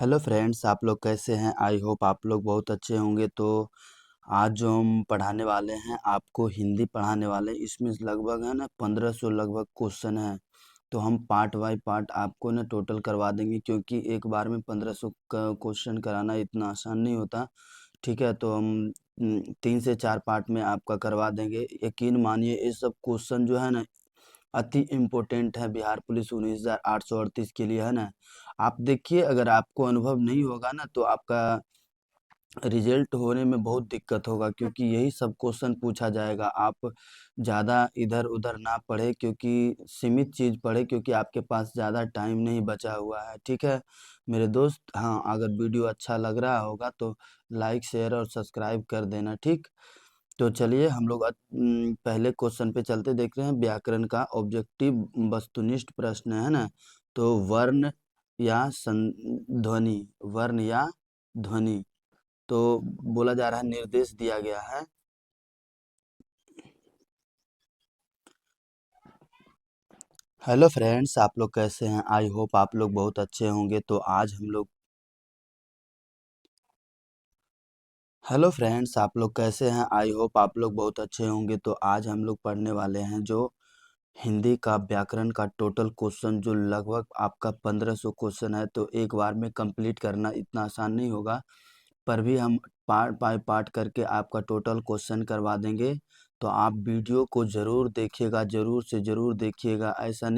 Hello friends, आप लोग कैसे हैं? आई होप आप लोग बहुत अच्छे होंगे। तो आज जो हम पढ़ाने वाले हैं, आपको हिंदी पढ़ाने वाले हैं, इसमें लगभग है ना 1500 लगभग क्वेश्चन है। तो हम पार्ट बाय पार्ट आपको ना टोटल करवा देंगे, क्योंकि एक बार में 1500 क्वेश्चन कराना इतना आसान नहीं होता। ठीक है, तो हम 3 से 4 पार्ट में आपका करवा देंगे। यकीन मानिए, ये सब क्वेश्चन जो है ना अति इम्पोर्टेंट है बिहार पुलिस 19,838 के लिए, है ना। आप देखिए, अगर आपको अनुभव नहीं होगा ना तो आपका रिजल्ट होने में बहुत दिक्कत होगा, क्योंकि यही सब क्वेश्चन पूछा जाएगा। आप ज़्यादा इधर उधर ना पढ़े, क्योंकि सीमित चीज़ पढ़े, क्योंकि आपके पास ज़्यादा टाइम नहीं बचा हुआ है। ठीक है मेरे दोस्त। हाँ, अगर वीडियो अच्छा लग रहा होगा तो लाइक शेयर और सब्सक्राइब कर देना। ठीक, तो चलिए हम लोग पहले क्वेश्चन पे चलते, देख रहे हैं व्याकरण का ऑब्जेक्टिव वस्तुनिष्ठ प्रश्न है ना। तो या ध्वनि, वर्ण या ध्वनि। तो बोला जा रहा है, निर्देश दिया गया है। हेलो फ्रेंड्स, आप लोग कैसे हैं? आई होप आप लोग बहुत अच्छे होंगे। तो आज हम लोग हेलो फ्रेंड्स, आप लोग कैसे हैं? आई होप आप लोग बहुत अच्छे होंगे। तो आज हम लोग पढ़ने वाले हैं जो हिंदी का व्याकरण का टोटल क्वेश्चन, जो लगभग आपका 1500 क्वेश्चन है। तो एक बार में कंप्लीट करना इतना आसान नहीं होगा, पर भी हम पार्ट बाय पार्ट करके आपका टोटल क्वेश्चन करवा देंगे। तो आप वीडियो को ज़रूर देखिएगा, ज़रूर से ज़रूर देखिएगा। ऐसा ही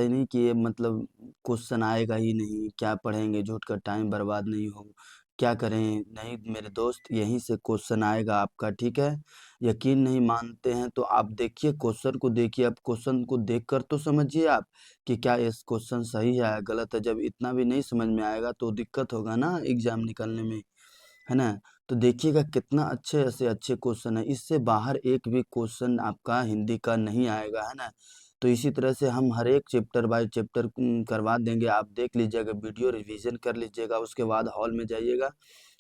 नहीं कि ये मतलब क्वेश्चन आएगा ही नहीं, क्या पढ़ेंगे, झूठ का टाइम बर्बाद नहीं हो, क्या करें। नहीं मेरे दोस्त, यहीं से क्वेश्चन आएगा आपका। ठीक है, यकीन नहीं मानते हैं तो आप देखिए, क्वेश्चन को देखिए। अब क्वेश्चन को देखकर तो समझिए आप कि क्या ये क्वेश्चन सही है या गलत है। जब इतना भी नहीं समझ में आएगा तो दिक्कत होगा ना एग्जाम निकलने में, है ना। तो देखिएगा कितना अच्छे से अच्छे क्वेश्चन है, इससे बाहर एक भी क्वेश्चन आपका हिंदी का नहीं आएगा, है ना। तो इसी तरह से हम हर एक चैप्टर बाय चैप्टर करवा देंगे। आप देख लीजिएगा, वीडियो रिवीजन कर लीजिएगा, उसके बाद हॉल में जाइएगा,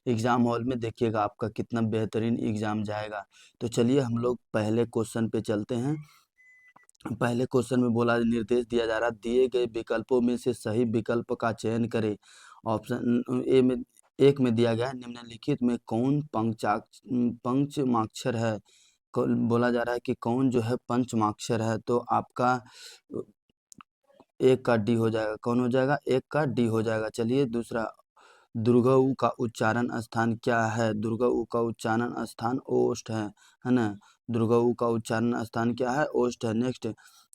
एग्ज़ाम हॉल में देखिएगा आपका कितना बेहतरीन एग्ज़ाम जाएगा। तो चलिए हम लोग पहले क्वेश्चन पे चलते हैं। पहले क्वेश्चन में बोला, निर्देश दिया जा रहा, दिए गए विकल्पों में से सही विकल्प का चयन करें। ऑप्शन ए में, एक में दिया गया है, निम्नलिखित में कौन पंचमाक्षर है। बोला जा रहा है कि कौन जो है पंचमाक्षर है। तो आपका एक का डी हो जाएगा। कौन हो जाएगा? एक का डी हो जाएगा। चलिए दूसरा, दुर्गऊ का उच्चारण स्थान क्या है? दुर्गऊ का उच्चारण स्थान ओष्ठ है ना। दुर्गऊ का उच्चारण स्थान क्या है? ओष्ठ है। नेक्स्ट,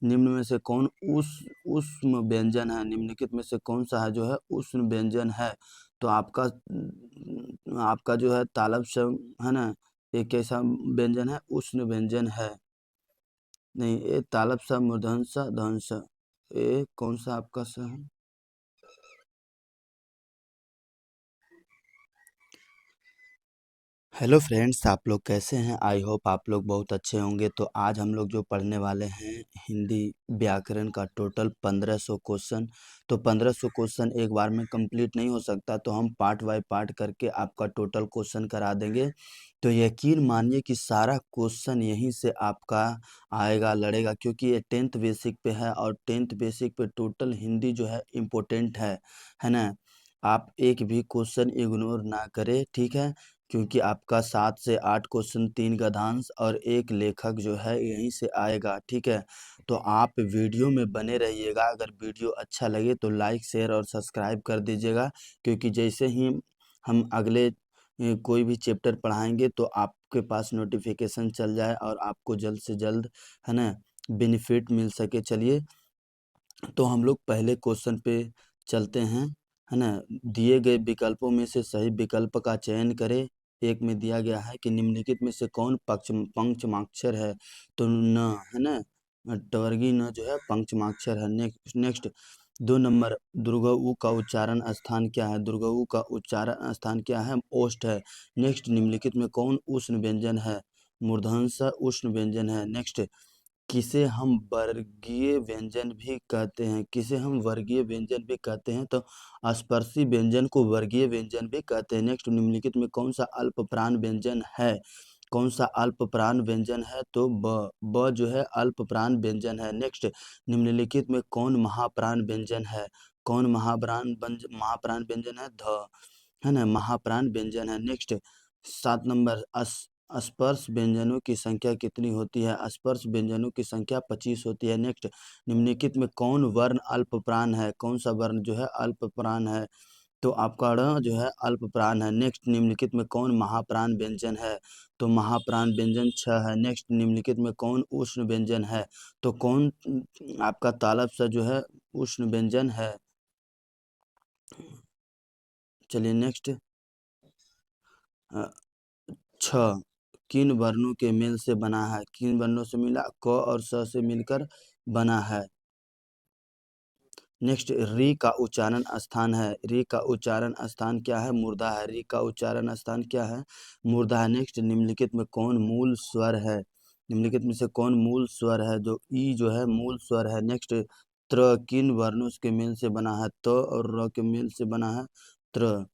निम्न में से कौन उष्म व्यंजन है? निम्नलिखित में से कौन सा है जो है उष्म व्यंजन है? तो आपका जो है तालब श, है ना, एक कैसा व्यंजन है? उष्ण व्यंजन है। नहीं, ये तालब सा, मूर्धन्य सा, ध्वंस सा, ये कौन सा आपका सा है? हेलो फ्रेंड्स, आप लोग कैसे हैं? आई होप आप लोग बहुत अच्छे होंगे। तो आज हम लोग जो पढ़ने वाले हैं हिंदी व्याकरण का टोटल 1500 क्वेश्चन। तो 1500 क्वेश्चन एक बार में कंप्लीट नहीं हो सकता, तो हम पार्ट बाय पार्ट करके आपका टोटल क्वेश्चन करा देंगे। तो यकीन मानिए कि सारा क्वेश्चन यहीं से आपका आएगा, लड़ेगा, क्योंकि ये 10th बेसिक पे है, और 10th बेसिक पे टोटल हिंदी जो है इम्पोर्टेंट है ना। आप एक भी क्वेश्चन इग्नोर ना करें, ठीक है, क्योंकि आपका 7 से 8 क्वेश्चन, 3 गद्यांश और एक लेखक जो है यहीं से आएगा। ठीक है, तो आप वीडियो में बने रहिएगा। अगर वीडियो अच्छा लगे तो लाइक शेयर और सब्सक्राइब कर दीजिएगा, क्योंकि जैसे ही हम अगले कोई भी चैप्टर पढ़ाएंगे तो आपके पास नोटिफिकेशन चल जाए और आपको जल्द से जल्द, है ना, बेनिफिट मिल सके। चलिए, तो हम लोग पहले क्वेश्चन पे चलते हैं, है ना। दिए गए विकल्पों में से सही विकल्प का चयन करें। एक में दिया गया है कि निम्नलिखित में से कौन पंचमाक्षर है। तो न, है ना, टवर्गी न जो है पंचमाक्षर है। नेक्स्ट 2 नंबर, दुर्गऊ का उच्चारण स्थान क्या है? दुर्गऊ का उच्चारण स्थान क्या है? ओष्ठ है। नेक्स्ट, निम्नलिखित में कौन उष्ण व्यंजन है? मूर्धन्य उष्ण व्यंजन है। नेक्स्ट, किसे हम वर्गीय व्यंजन भी कहते हैं? किसे हम वर्गीय व्यंजन भी कहते हैं? तो स्पर्शी व्यंजन को वर्गीय व्यंजन भी कहते हैं। नेक्स्ट, निम्नलिखित में कौन सा अल्प प्राण व्यंजन है? कौन सा अल्प प्राण व्यंजन है? तो ब जो है अल्प प्राण व्यंजन है। नेक्स्ट, निम्नलिखित में कौन महाप्राण व्यंजन है? कौन महाप्राण व्यंजन है? ध, है ना, महाप्राण व्यंजन है। नेक्स्ट 7 नंबर, स्पर्श व्यंजनों की संख्या कितनी होती है? स्पर्श व्यंजनों की संख्या 25 होती है। नेक्स्ट, निम्नलिखित में कौन वर्ण अल्प प्राण है? कौन सा वर्ण जो है अल्प प्राण है? तो आपका ण जो है अल्प प्राण है। नेक्स्ट, निम्नलिखित में कौन महाप्राण व्यंजन है? तो महाप्राण व्यंजन 6 है। नेक्स्ट, निम्नलिखित में कौन उष्ण व्यंजन है? तो कौन आपका तालब सा जो है उष्ण व्यंजन है। चलिए नेक्स्ट, 6 किन वर्णों के मेल से बना है? किन वर्णों से मिला? क और स से मिलकर बना है। नेक्स्ट, री का उच्चारण स्थान है। री का उच्चारण स्थान क्या है? मूर्धा है। री का उच्चारण स्थान क्या है? मूर्धा है। नेक्स्ट, निम्नलिखित में कौन मूल स्वर है? निम्नलिखित में से कौन मूल स्वर है? जो ई जो है मूल स्वर है। नेक्स्ट, त्र किन वर्णों के मेल से बना है? त और र के मेल से बना है त्र।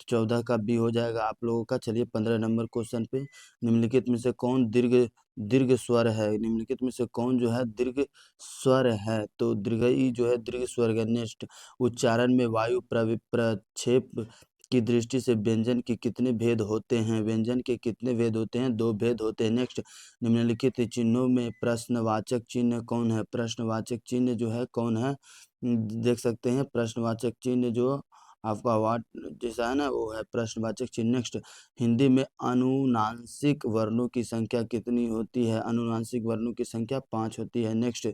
14 का बी हो जाएगा आप लोगों का। चलिए 15 नंबर क्वेश्चन पे, निम्नलिखित में से कौन दीर्घ दीर्घ स्वर है? निम्नलिखित में से कौन जो है दीर्घ स्वर है? तो दीर्घ ई जो है दीर्घ स्वर है। नेक्स्ट, उच्चारण में वायु प्रक्षेप की दृष्टि से व्यंजन के कितने भेद होते हैं? व्यंजन के कितने भेद होते हैं? 2 भेद होते हैं। नेक्स्ट, निम्नलिखित चिन्हों में प्रश्नवाचक चिन्ह कौन है? प्रश्नवाचक चिन्ह जो है कौन है? देख सकते हैं प्रश्नवाचक चिन्ह जो आपका वाट जैसा है ना, वो है प्रश्नवाचक चिन्ह। नेक्स्ट, हिंदी में अनुनासिक वर्णों की संख्या कितनी होती है? अनुनासिक वर्णों की संख्या 5 होती है। नेक्स्ट,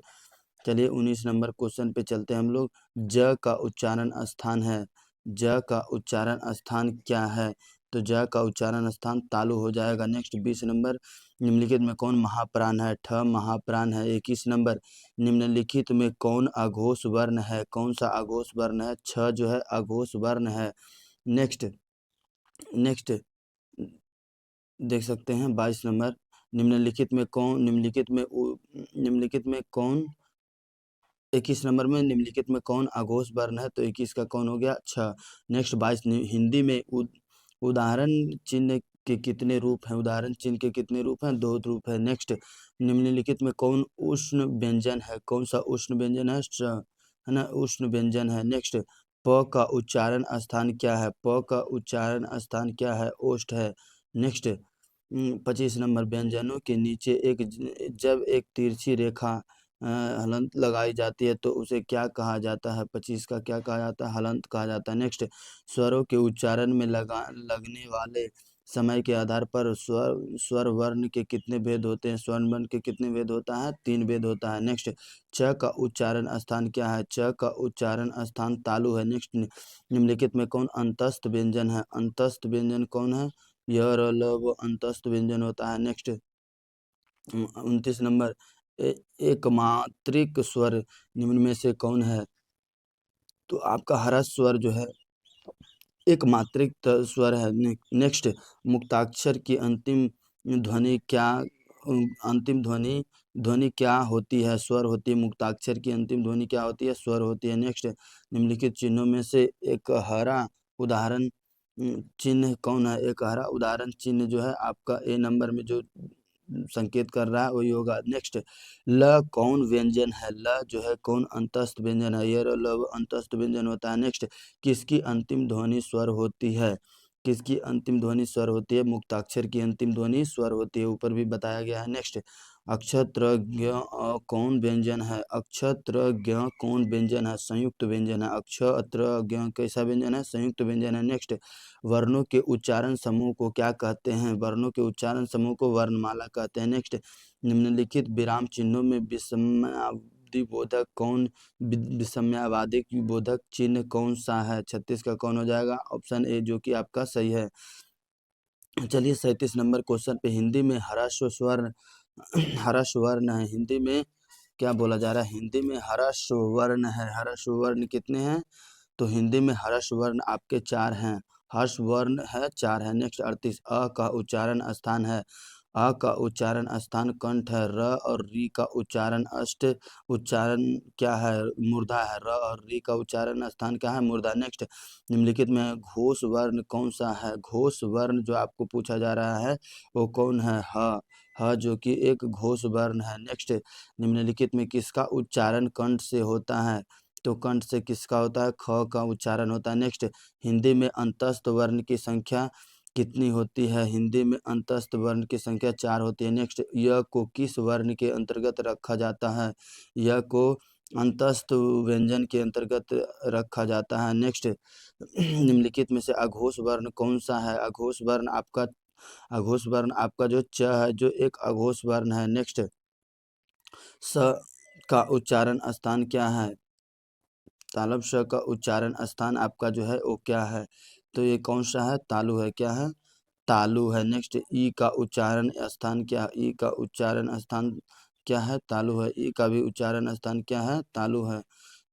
चलिए 19 नंबर क्वेश्चन पे चलते हैं हम लोग। ज का उच्चारण स्थान है। ज का उच्चारण स्थान क्या है? तो ज का उच्चारण स्थान तालु हो जाएगा। नेक्स्ट 20 नंबर, निम्नलिखित में कौन महाप्राण है? ठ महाप्राण है। 21 नंबर, निम्नलिखित में कौन अघोष वर्ण है? कौन सा अघोष वर्ण है? छ जो है अघोष वर्ण है। नेक्स्ट, नेक्स्ट देख सकते हैं 22 नंबर, निम्नलिखित में कौन 21 नंबर में निम्नलिखित में कौन अघोष वर्ण है? तो 21 का कौन हो गया? छ। नेक्स्ट 22, हिंदी में उदाहरण चिन्ह के कितने रूप हैं? उदाहरण चिन्ह के कितने रूप हैं? 2 रूप है। नेक्स्ट, निम्नलिखित में कौन उष्ण व्यंजन है? कौन सा उष्ण व्यंजन है? श, है ना, उष्ण व्यंजन है। नेक्स्ट, प का उच्चारण स्थान क्या है? प का उच्चारण स्थान क्या है? ओष्ठ है। नेक्स्ट, 25 नंबर, व्यंजनों के नीचे जब एक तिरछी रेखा हलंत लगाई जाती है तो उसे क्या कहा जाता है? 25 का क्या कहा जाता है? हलंत कहा जाता है। नेक्स्ट, स्वरों के उच्चारण में लगने वाले समय के आधार पर स्वर वर्ण के कितने भेद होते हैं? स्वर वर्ण के कितने भेद होता है? 3 भेद होता है। नेक्स्ट, च का उच्चारण स्थान क्या है? च का उच्चारण स्थान तालु है। नेक्स्ट, निम्नलिखित में कौन अंतस्थ व्यंजन है? अंतस्थ व्यंजन कौन है? य र ल वो अंतस्थ व्यंजन होता है। नेक्स्ट 29 नंबर, एकमात्रिक स्वर निम्न में से कौन है? तो आपका ह्रस्व स्वर जो है एक मात्रिक स्वर है। नेक्स्ट, मुक्ताक्षर की अंतिम ध्वनि क्या अंतिम ध्वनि क्या होती है? स्वर होती है। मुक्ताक्षर की अंतिम ध्वनि क्या होती है? स्वर होती है। नेक्स्ट, निम्नलिखित चिन्हों में से एक हरा उदाहरण चिन्ह कौन है? एक हरा उदाहरण चिन्ह जो है आपका ए नंबर में जो संकेत कर रहा है वही होगा। नेक्स्ट, ल कौन व्यंजन है? ल जो है कौन अंतस्थ व्यंजन है? ये ल अंतस्थ व्यंजन होता है। नेक्स्ट, किसकी अंतिम ध्वनि स्वर होती है? किसकी अंतिम ध्वनि स्वर होती है? मुक्ताक्षर की अंतिम ध्वनि स्वर होती है, ऊपर भी बताया गया है। नेक्स्ट, अक्षत्रज्ञ कौन व्यंजन है? अक्षत्रज्ञ कौन व्यंजन है? संयुक्त व्यंजन है। अक्षत्रज्ञ कैसा व्यंजन है? संयुक्त व्यंजन है। नेक्स्ट, वर्णों के उच्चारण समूह को क्या कहते हैं? वर्णों के उच्चारण समूह को वर्णमाला कहते हैं। नेक्स्ट, निम्नलिखित विराम चिन्हों में विस्मयावधि बोधक कौन विस्मयावादी बोधक चिन्ह कौन सा है? 36 का कौन हो जाएगा? ऑप्शन ए जो कि आपका सही है। चलिए 37 नंबर क्वेश्चन पे, हिंदी में ह्रस्व स्वर ह्रस्व वर्ण है। हिंदी में क्या बोला जा रहा है? हिंदी में ह्रस्व वर्ण है। ह्रस्व वर्ण कितने हैं? तो हिंदी में ह्रस्व वर्ण आपके 4 हैं। ह्रस्व वर्ण है 4 है। नेक्स्ट 38, अ का उच्चारण स्थान है। अ का उच्चारण स्थान कंठ है। र और री का उच्चारण क्या है? मूर्धा है। र और री का उच्चारण स्थान क्या है? मूर्धा। नेक्स्ट, निम्नलिखित में घोष वर्ण कौन सा है? घोष वर्ण जो आपको पूछा जा रहा है वो कौन है? ह। ह जो कि एक घोष वर्ण है। नेक्स्ट, निम्नलिखित में किसका उच्चारण कंठ से होता है? तो कंठ से किसका होता है, ख का उच्चारण होता है। नेक्स्ट, हिंदी में अंतस्थ वर्ण की संख्या कितनी होती है, हिंदी में अंतस्थ वर्ण की संख्या 4 होती है। नेक्स्ट, य को किस वर्ण के अंतर्गत रखा जाता है, य को अंतस्थ व्यंजन के अंतर्गत रखा जाता है। नेक्स्ट, निम्नलिखित में से अघोष वर्ण कौन सा है, अघोष वर्ण आपका जो च है, जो एक अघोष वर्ण है। नेक्स्ट, स का उच्चारण स्थान क्या है, तालब श का उच्चारण स्थान आपका जो है वो क्या है, तो ये कौन सा है, तालु है, क्या है, तालु है। नेक्स्ट, ई का उच्चारण स्थान क्या, ई का उच्चारण स्थान क्या है, तालु है। ई का भी उच्चारण स्थान क्या है, तालु है।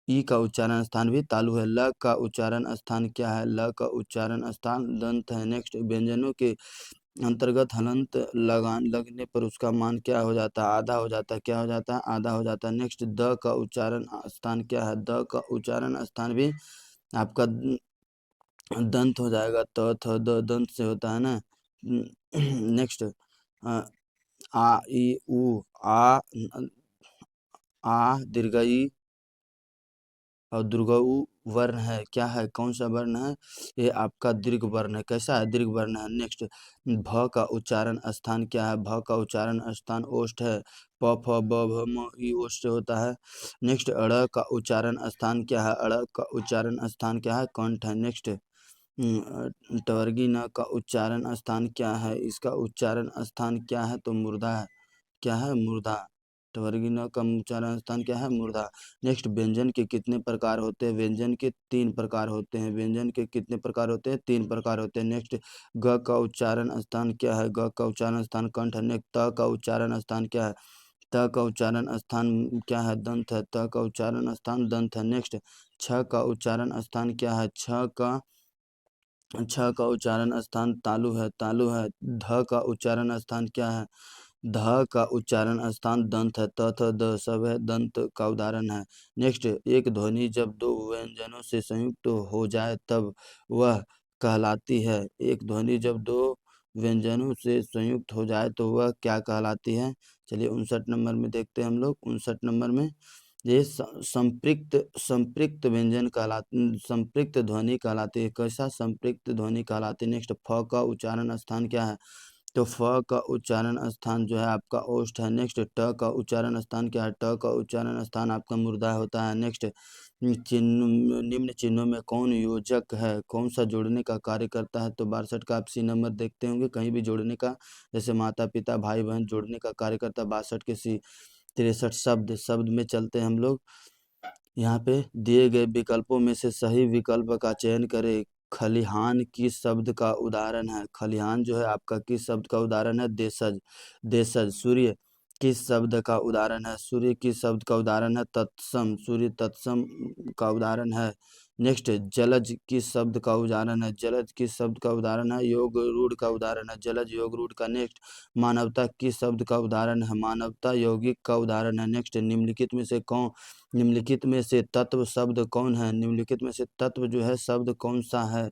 ई का उच्चारण स्थान भी तालु है। ल का उच्चारण स्थान क्या है, ल का उच्चारण स्थान दंत है। नेक्स्ट, व्यंजनों के अंतर्गत हलंत लगने पर उसका मान क्या हो जाता है, आधा हो जाता है, क्या हो जाता है, आधा हो जाता है। नेक्स्ट, द का उच्चारण स्थान क्या है, द का उच्चारण स्थान भी आपका दंत हो जाएगा, त थ द दंत से होता है ना। नेक्स्ट, आ ई उ आ आ दीर्घ ई और दुर्गऊ वर्ण है, क्या है, कौन सा वर्ण है, ये आपका दीर्घ वर्ण है। कैसा है, दीर्घ वर्ण है। नेक्स्ट, भ का उच्चारण स्थान क्या है, भ का उच्चारण स्थान ओष्ठ है, प फ ब भ म ई ओष्ठ से होता है। नेक्स्ट, अड़ का उच्चारण स्थान क्या है, अड़ का उच्चारण स्थान क्या है, कंठ है। नेक्स्ट, टवर्गी न का उच्चारण स्थान क्या है, इसका उच्चारण स्थान क्या है, तो मुर्दा है, क्या है, मुर्दा। टवर्गी न का उच्चारण स्थान क्या है, मुर्दा। नेक्स्ट, व्यंजन के कितने प्रकार होते हैं, व्यंजन के 3 प्रकार होते हैं, व्यंजन के कितने प्रकार होते हैं, 3 प्रकार होते हैं। नेक्स्ट, ग का उच्चारण स्थान क्या है, ग का उच्चारण स्थान कंठ है। नेक्स्ट, त का उच्चारण स्थान क्या है, त का उच्चारण स्थान क्या है, दंत है, त का उच्चारण स्थान दंत है। नेक्स्ट, छ का उच्चारण स्थान क्या है, छ का उच्चारण स्थान तालु है, तालु है। ध का उच्चारण स्थान क्या है, ध का उच्चारण स्थान दंत है, त थ द सब है, दंत का उदाहरण है। नेक्स्ट, एक ध्वनि जब दो व्यंजनों से संयुक्त हो जाए तब वह कहलाती है, एक ध्वनि जब दो व्यंजनों से संयुक्त हो जाए तो वह क्या कहलाती है। चलिए 59 नंबर में देखते हैं हम लोग। 59 नंबर में ये संपृक्त संपृक्त व्यंजन कहलाते, संपृक्त ध्वनि कहलाती है। कैसा, संपृक्त ध्वनि कहलाती है। नेक्स्ट, फ का उच्चारण स्थान क्या है, तो फ का उच्चारण स्थान जो है आपका ओष्ठ है। नेक्स्ट, ट का उच्चारण स्थान क्या है, ट का उच्चारण स्थान आपका मुर्दा होता है। नेक्स्ट, चिन्ह, निम्न चिन्हों में कौन योजक है, कौन सा जोड़ने का कार्य करता है, तो 62 का आप सी नंबर देखते होंगे, कहीं भी जोड़ने का, जैसे माता पिता भाई बहन जोड़ने का कार्य करता है। 62 के सी। 63, शब्द, शब्द में चलते हैं हम लोग। यहाँ पे दिए गए विकल्पों में से सही विकल्प का चयन करें। खलिहान किस शब्द का उदाहरण है, खलिहान जो है आपका किस शब्द का उदाहरण है, देशज, देशज। सूर्य किस शब्द का उदाहरण है, सूर्य किस शब्द का उदाहरण है, तत्सम, सूर्य तत्सम का उदाहरण है। नेक्स्ट, जलज किस शब्द का उदाहरण है, जलज किस शब्द का उदाहरण है, योग रूढ़ का उदाहरण है, जलज योग रूढ़ का। नेक्स्ट, मानवता किस शब्द का उदाहरण है, मानवता यौगिक का उदाहरण है। नेक्स्ट, निम्नलिखित में से तत्व शब्द कौन है, निम्नलिखित में से तत्व जो है शब्द कौन सा है,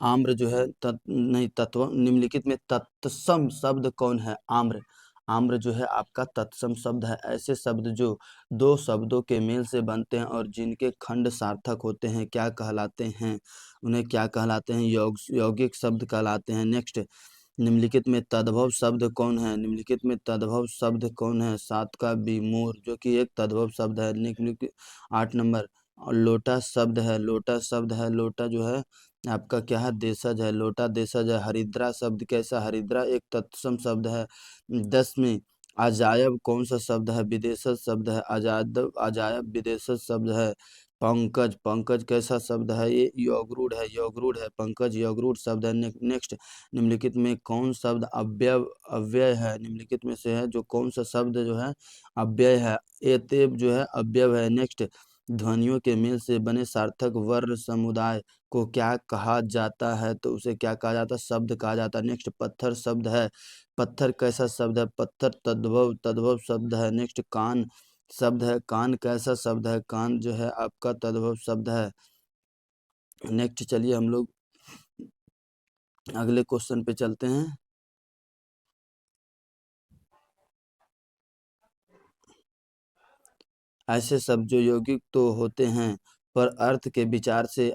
आम्र जो है नहीं, तत्व, निम्नलिखित में तत्सम शब्द कौन है, आम्र, आम्र जो है आपका तत्सम शब्द है। ऐसे शब्द जो दो शब्दों के मेल से बनते हैं और जिनके खंड सार्थक होते हैं क्या कहलाते हैं, उन्हें क्या कहलाते हैं, यौगिक शब्द कहलाते हैं। नेक्स्ट, निम्नलिखित में तद्भव शब्द कौन है, निम्नलिखित में तद्भव शब्द कौन है, सात का विमूर जो कि एक तद्भव शब्द है। निम्नलिखित 8 नंबर, और लोटा शब्द है, लोटा शब्द है, लोटा जो है आपका क्या है, देशज है, लोटा देशज है। हरिद्रा शब्द कैसा, हरिद्रा एक तत्सम शब्द है। 10 में अजायब कौन सा शब्द है, विदेशज शब्द है, अजायब, अजायब विदेशज शब्द है। पंकज, पंकज कैसा शब्द है, ये योगरूढ़ है, योगरूढ़ है, पंकज योगरूढ़ शब्द है। नेक्स्ट, निम्नलिखित में कौन शब्द अव्यय अव्यय है, निम्नलिखित में से है जो कौन सा शब्द जो है अव्यय है, एतेब जो है अव्यय है। नेक्स्ट, ध्वनियों के मेल से बने सार्थक वर्ण समुदाय को क्या कहा जाता है, तो उसे क्या कहा जाता है, शब्द कहा जाता है। नेक्स्ट, पत्थर शब्द है, पत्थर कैसा शब्द है, पत्थर तद्भव, तद्भव शब्द है। नेक्स्ट, कान शब्द है, कान कैसा शब्द है, कान जो है आपका तद्भव शब्द है। नेक्स्ट, चलिए हम लोग अगले क्वेश्चन पे चलते हैं। ऐसे शब्द जो यौगिक तो होते हैं पर अर्थ के विचार से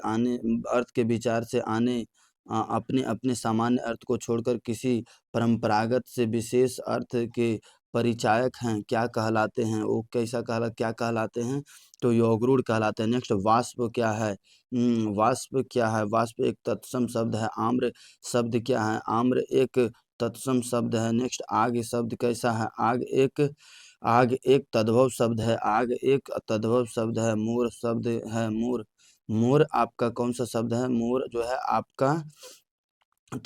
आने अपने अपने सामान्य अर्थ को छोड़कर किसी परंपरागत से विशेष अर्थ के परिचायक हैं, क्या कहलाते हैं? वो क्या कहलाते हैं? तो यौगरूढ़ कहलाते हैं। नेक्स्ट, वाष्प क्या है? वाष्प क्या है? वाष्प एक तत्सम शब्द है। आम्र शब्द क्या है? आम्र एक तत्सम शब्द है। नेक्स्ट, आग शब्द कैसा है? आग एक तद्भव शब्द है। आग एक तद्भव शब्द है। मोर शब्द है। मोर आपका कौन सा शब्द है? मोर जो है आपका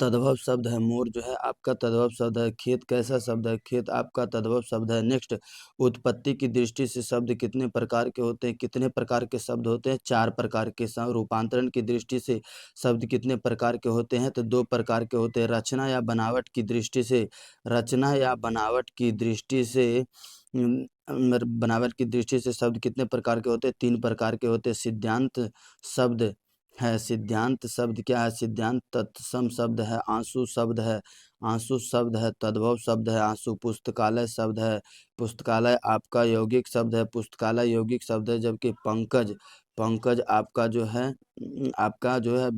तद्भव शब्द है। मोर जो है आपका तद्भव शब्द है। खेत कैसा शब्द है? खेत आपका तद्भव शब्द है। नेक्स्ट, उत्पत्ति की दृष्टि से शब्द कितने प्रकार के होते हैं? कितने प्रकार के शब्द होते हैं? 4 प्रकार के। रूपांतरण की दृष्टि से शब्द कितने प्रकार के होते हैं? तो 2 प्रकार के होते हैं। रचना या बनावट की दृष्टि से बनावट की दृष्टि से शब्द कितने प्रकार के होते हैं? 3 प्रकार के होते हैं। सिद्धांत शब्द है। सिद्धांत शब्द क्या है? सिद्धांत तत्सम शब्द है। आंसू शब्द है। तद्भव शब्द है आंसू। पुस्तकालय शब्द है। पुस्तकालय आपका यौगिक शब्द है। पुस्तकालय यौगिक शब्द है। जबकि पंकज पंकज आपका जो है आपका जो है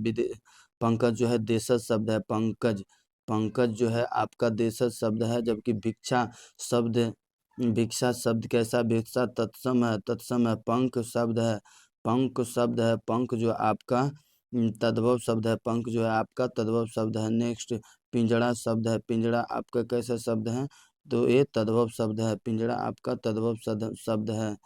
पंकज जो है देशज शब्द है। पंकज जो है आपका देशज शब्द है। जबकि शब्द भिक्षा शब्द कैसा? भिक्षा तत्सम है। पंख जो आपका तद्भव शब्द है। पंख जो है आपका तद्भव शब्द है। नेक्स्ट, पिंजड़ा शब्द है। पिंजड़ा आपका कैसा शब्द है? तो ये तद्भव शब्द है। पिंजड़ा आपका तद्भव शब्द है।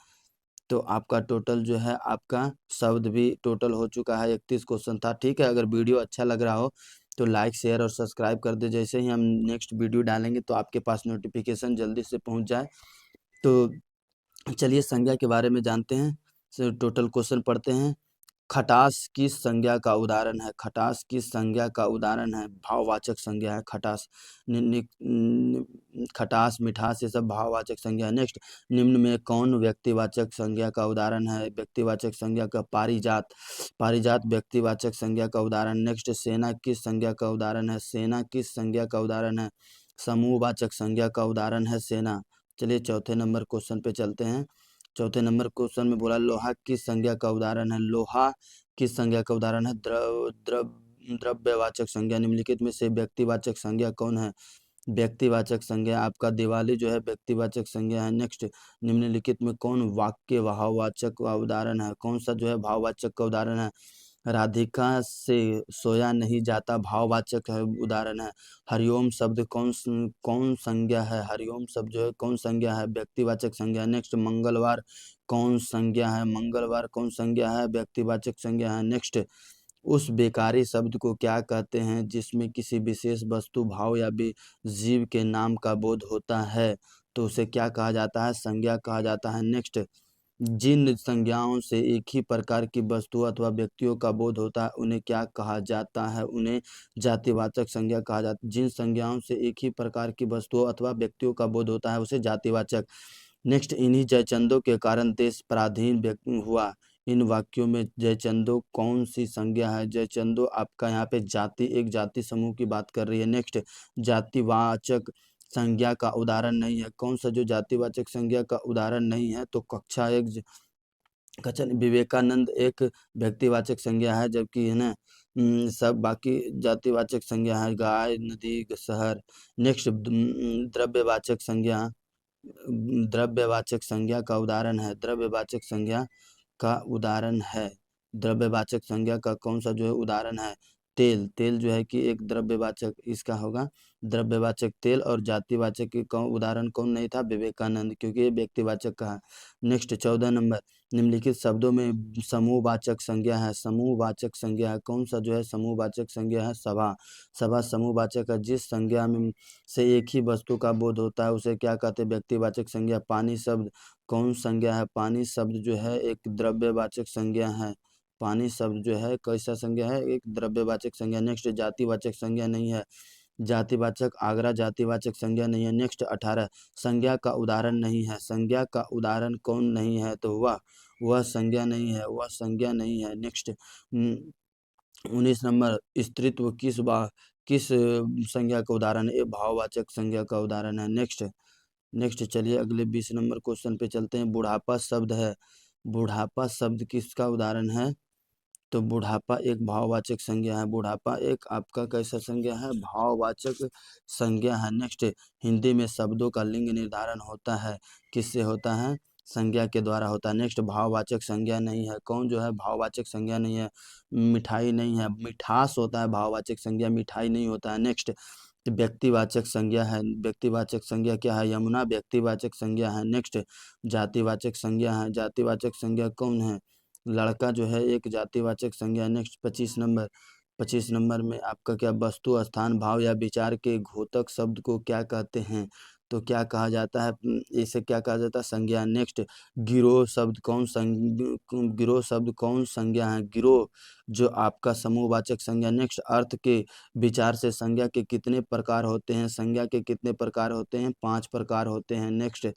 तो आपका टोटल जो है आपका शब्द भी टोटल हो चुका है। 31 क्वेश्चन था। ठीक है, अगर वीडियो अच्छा लग रहा हो तो लाइक शेयर और सब्सक्राइब कर दे। जैसे ही हम नेक्स्ट वीडियो डालेंगे तो आपके पास नोटिफिकेशन जल्दी से पहुंच जाए। तो चलिए संज्ञा के बारे में जानते हैं। टोटल क्वेश्चन पढ़ते हैं। खटास किस संज्ञा का उदाहरण है? खटास किस संज्ञा का उदाहरण है? भाववाचक संज्ञा है खटास। खटास, मिठास, ये सब भाववाचक संज्ञा है। नेक्स्ट, निम्न में कौन व्यक्तिवाचक संज्ञा का उदाहरण है? व्यक्तिवाचक संज्ञा का पारिजात व्यक्तिवाचक संज्ञा का उदाहरण। नेक्स्ट, सेना किस संज्ञा का उदाहरण है? सेना किस संज्ञा का उदाहरण है? समूहवाचक संज्ञा का उदाहरण है सेना। चलिए चौथे नंबर क्वेश्चन पे चलते हैं। चौथे नंबर क्वेश्चन में बोला लोहा किस संज्ञा का उदाहरण है? लोहा किस संज्ञा का उदाहरण है? द्रव्यवाचक संज्ञा। निम्नलिखित में से व्यक्तिवाचक संज्ञा कौन है? व्यक्तिवाचक संज्ञा आपका दिवाली जो है व्यक्तिवाचक संज्ञा है। नेक्स्ट, निम्नलिखित में कौन वाक्य भाववाचक का उदाहरण है? कौन सा जो है भाववाचक का उदाहरण है? राधिका से सोया नहीं जाता भाववाचक है उदाहरण है। हरिओम शब्द कौन संज्ञा है? हरिओम शब्द जो है कौन संज्ञा है? व्यक्तिवाचक संज्ञा। नेक्स्ट, मंगलवार कौन संज्ञा है? मंगलवार कौन संज्ञा है? व्यक्तिवाचक संज्ञा है। नेक्स्ट, उस बेकारी शब्द को क्या कहते हैं जिसमें किसी विशेष वस्तु भाव या जीव के नाम का बोध होता है? तो उसे क्या कहा जाता है? संज्ञा कहा जाता है। नेक्स्ट, जिन संज्ञाओं से एक ही प्रकार की वस्तु अथवा व्यक्तियों का बोध होता है उन्हें क्या कहा जाता है? उन्हें जातिवाचक संज्ञा कहा जाता है। जिन संज्ञाओं से एक ही प्रकार की वस्तुओं अथवा व्यक्तियों का बोध होता है उसे जातिवाचक। नेक्स्ट, इन्हीं जयचंदों के कारण देश पराधीन हुआ। इन वाक्यों में जयचंदों कौन सी संज्ञा है? जयचंदों आपका यहाँ पे एक जाति समूह की बात कर रही है। नेक्स्ट, जातिवाचक संज्ञा का उदाहरण नहीं है। कौन सा जो जातिवाचक संज्ञा का उदाहरण नहीं है? तो कचन विवेकानंद एक व्यक्तिवाचक संज्ञा है। जबकि है ना सब बाकी जातिवाचक संज्ञा है। गाय, नदी, शहर। नेक्स्ट, द्रव्यवाचक संज्ञा का उदाहरण है। द्रव्यवाचक संज्ञा का उदाहरण है। द्रव्यवाचक संज्ञा का कौन सा जो है उदाहरण है? तेल। तेल जो है कि एक द्रव्यवाचक इसका होगा द्रव्यवाचक तेल। और जातिवाचक की कौन उदाहरण कौन नहीं था? विवेकानंद, क्योंकि ये व्यक्तिवाचक का है। नेक्स्ट 14 नंबर, निम्नलिखित शब्दों में समूहवाचक संज्ञा है। समूहवाचक संज्ञा है कौन सा जो है समूहवाचक संज्ञा है? सभा। सभा समूहवाचक है। जिस संज्ञा में से एक ही वस्तु का बोध होता है उसे क्या कहते हैं? व्यक्तिवाचक संज्ञा। पानी शब्द कौन संज्ञा है? पानी शब्द जो है एक द्रव्यवाचक संज्ञा है। पानी शब्द जो है कैसा संज्ञा है? एक द्रव्यवाचक संज्ञा। नेक्स्ट, जातिवाचक संज्ञा नहीं है। जातिवाचक आगरा जातिवाचक संज्ञा नहीं है। नेक्स्ट 18, संज्ञा का उदाहरण नहीं है। संज्ञा का उदाहरण कौन नहीं है? तो वह संज्ञा नहीं है। वह संज्ञा नहीं है। नेक्स्ट 19 नंबर, स्त्रीत्व किस संज्ञा का उदाहरण है? ये भाववाचक संज्ञा का उदाहरण है। नेक्स्ट नेक्स्ट चलिए अगले 20 नंबर क्वेश्चन पे चलते हैं। बुढ़ापा शब्द है, बुढ़ापा शब्द किसका उदाहरण है? तो बुढ़ापा एक भाववाचक संज्ञा है। बुढ़ापा एक आपका कैसा संज्ञा है? भाववाचक संज्ञा है। नेक्स्ट, हिंदी में शब्दों का लिंग निर्धारण होता है, किससे होता है? संज्ञा के द्वारा होता है। नेक्स्ट, भाववाचक संज्ञा नहीं है। कौन जो है भाववाचक संज्ञा नहीं है? मिठाई नहीं है। मिठास होता है भाववाचक संज्ञा, मिठाई नहीं होता है। नेक्स्ट, व्यक्तिवाचक संज्ञा है। व्यक्तिवाचक संज्ञा क्या है? यमुना व्यक्तिवाचक संज्ञा है। नेक्स्ट, जातिवाचक संज्ञा है। जातिवाचक संज्ञा कौन है? लड़का जो है एक जातिवाचक संज्ञा। नेक्स्ट 25 नंबर में आपका क्या? वस्तु, स्थान, भाव या विचार के घोतक शब्द को क्या कहते हैं? तो क्या कहा जाता है? इसे क्या कहा जाता है? संज्ञा। नेक्स्ट, गिरोह शब्द गिरोह शब्द कौन संज्ञा है? गिरोह जो आपका समूहवाचक संज्ञा। नेक्स्ट, अर्थ के विचार से संज्ञा के कितने प्रकार होते हैं? संज्ञा के कितने प्रकार होते हैं? 5 प्रकार होते हैं। नेक्स्ट,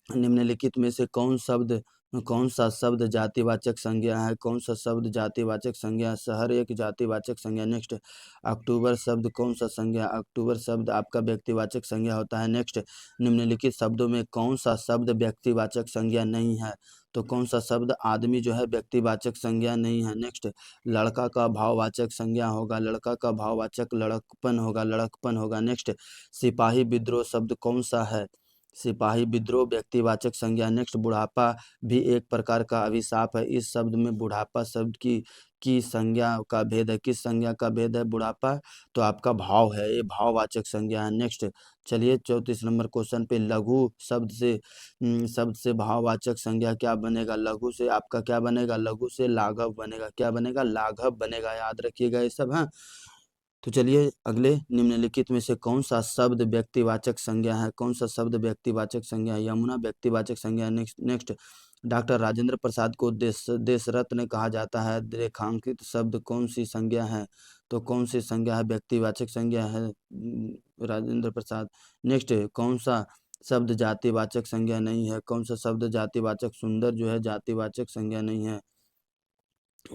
निम्नलिखित में से कौन सा शब्द जातिवाचक संज्ञा है? कौन सा शब्द जातिवाचक संज्ञा? शहर एक जातिवाचक संज्ञा। नेक्स्ट, अक्टूबर शब्द कौन सा संज्ञा? अक्टूबर शब्द आपका व्यक्तिवाचक संज्ञा होता है। नेक्स्ट, निम्नलिखित शब्दों में कौन सा शब्द व्यक्तिवाचक संज्ञा नहीं है? तो कौन सा शब्द? आदमी जो है व्यक्तिवाचक संज्ञा नहीं है। नेक्स्ट, लड़का का भाववाचक संज्ञा होगा। लड़का का भाववाचक लड़कपन होगा, लड़कपन होगा। नेक्स्ट, सिपाही विद्रोह शब्द कौन सा है? सिपाही विद्रोह व्यक्तिवाचक संज्ञा। नेक्स्ट, बुढ़ापा भी एक प्रकार का अभिशाप है। इस शब्द में बुढ़ापा शब्द की संज्ञा का भेद है। किस संज्ञा का भेद है? बुढ़ापा तो आपका भाव है, ये भाववाचक संज्ञा है। नेक्स्ट चलिए 34 नंबर क्वेश्चन पे, लघु शब्द से भाववाचक संज्ञा क्या बनेगा? लघु से आपका क्या बनेगा? लघु से लाघव बनेगा। क्या बनेगा? लाघव बनेगा। याद रखिएगा ये सब। हाँ, तो चलिए अगले, निम्नलिखित में से कौन सा शब्द व्यक्तिवाचक संज्ञा है? कौन सा शब्द व्यक्तिवाचक संज्ञा है? यमुना व्यक्तिवाचक संज्ञा है। नेक्स्ट, डॉक्टर राजेंद्र प्रसाद को देश रत्न कहा जाता है। रेखांकित शब्द कौन सी संज्ञा है? तो कौन सी संज्ञा है? व्यक्तिवाचक संज्ञा है, राजेंद्र प्रसाद। नेक्स्ट, कौन सा शब्द जातिवाचक संज्ञा नहीं है? कौन सा शब्द जातिवाचक? सुंदर जो है जातिवाचक संज्ञा नहीं है।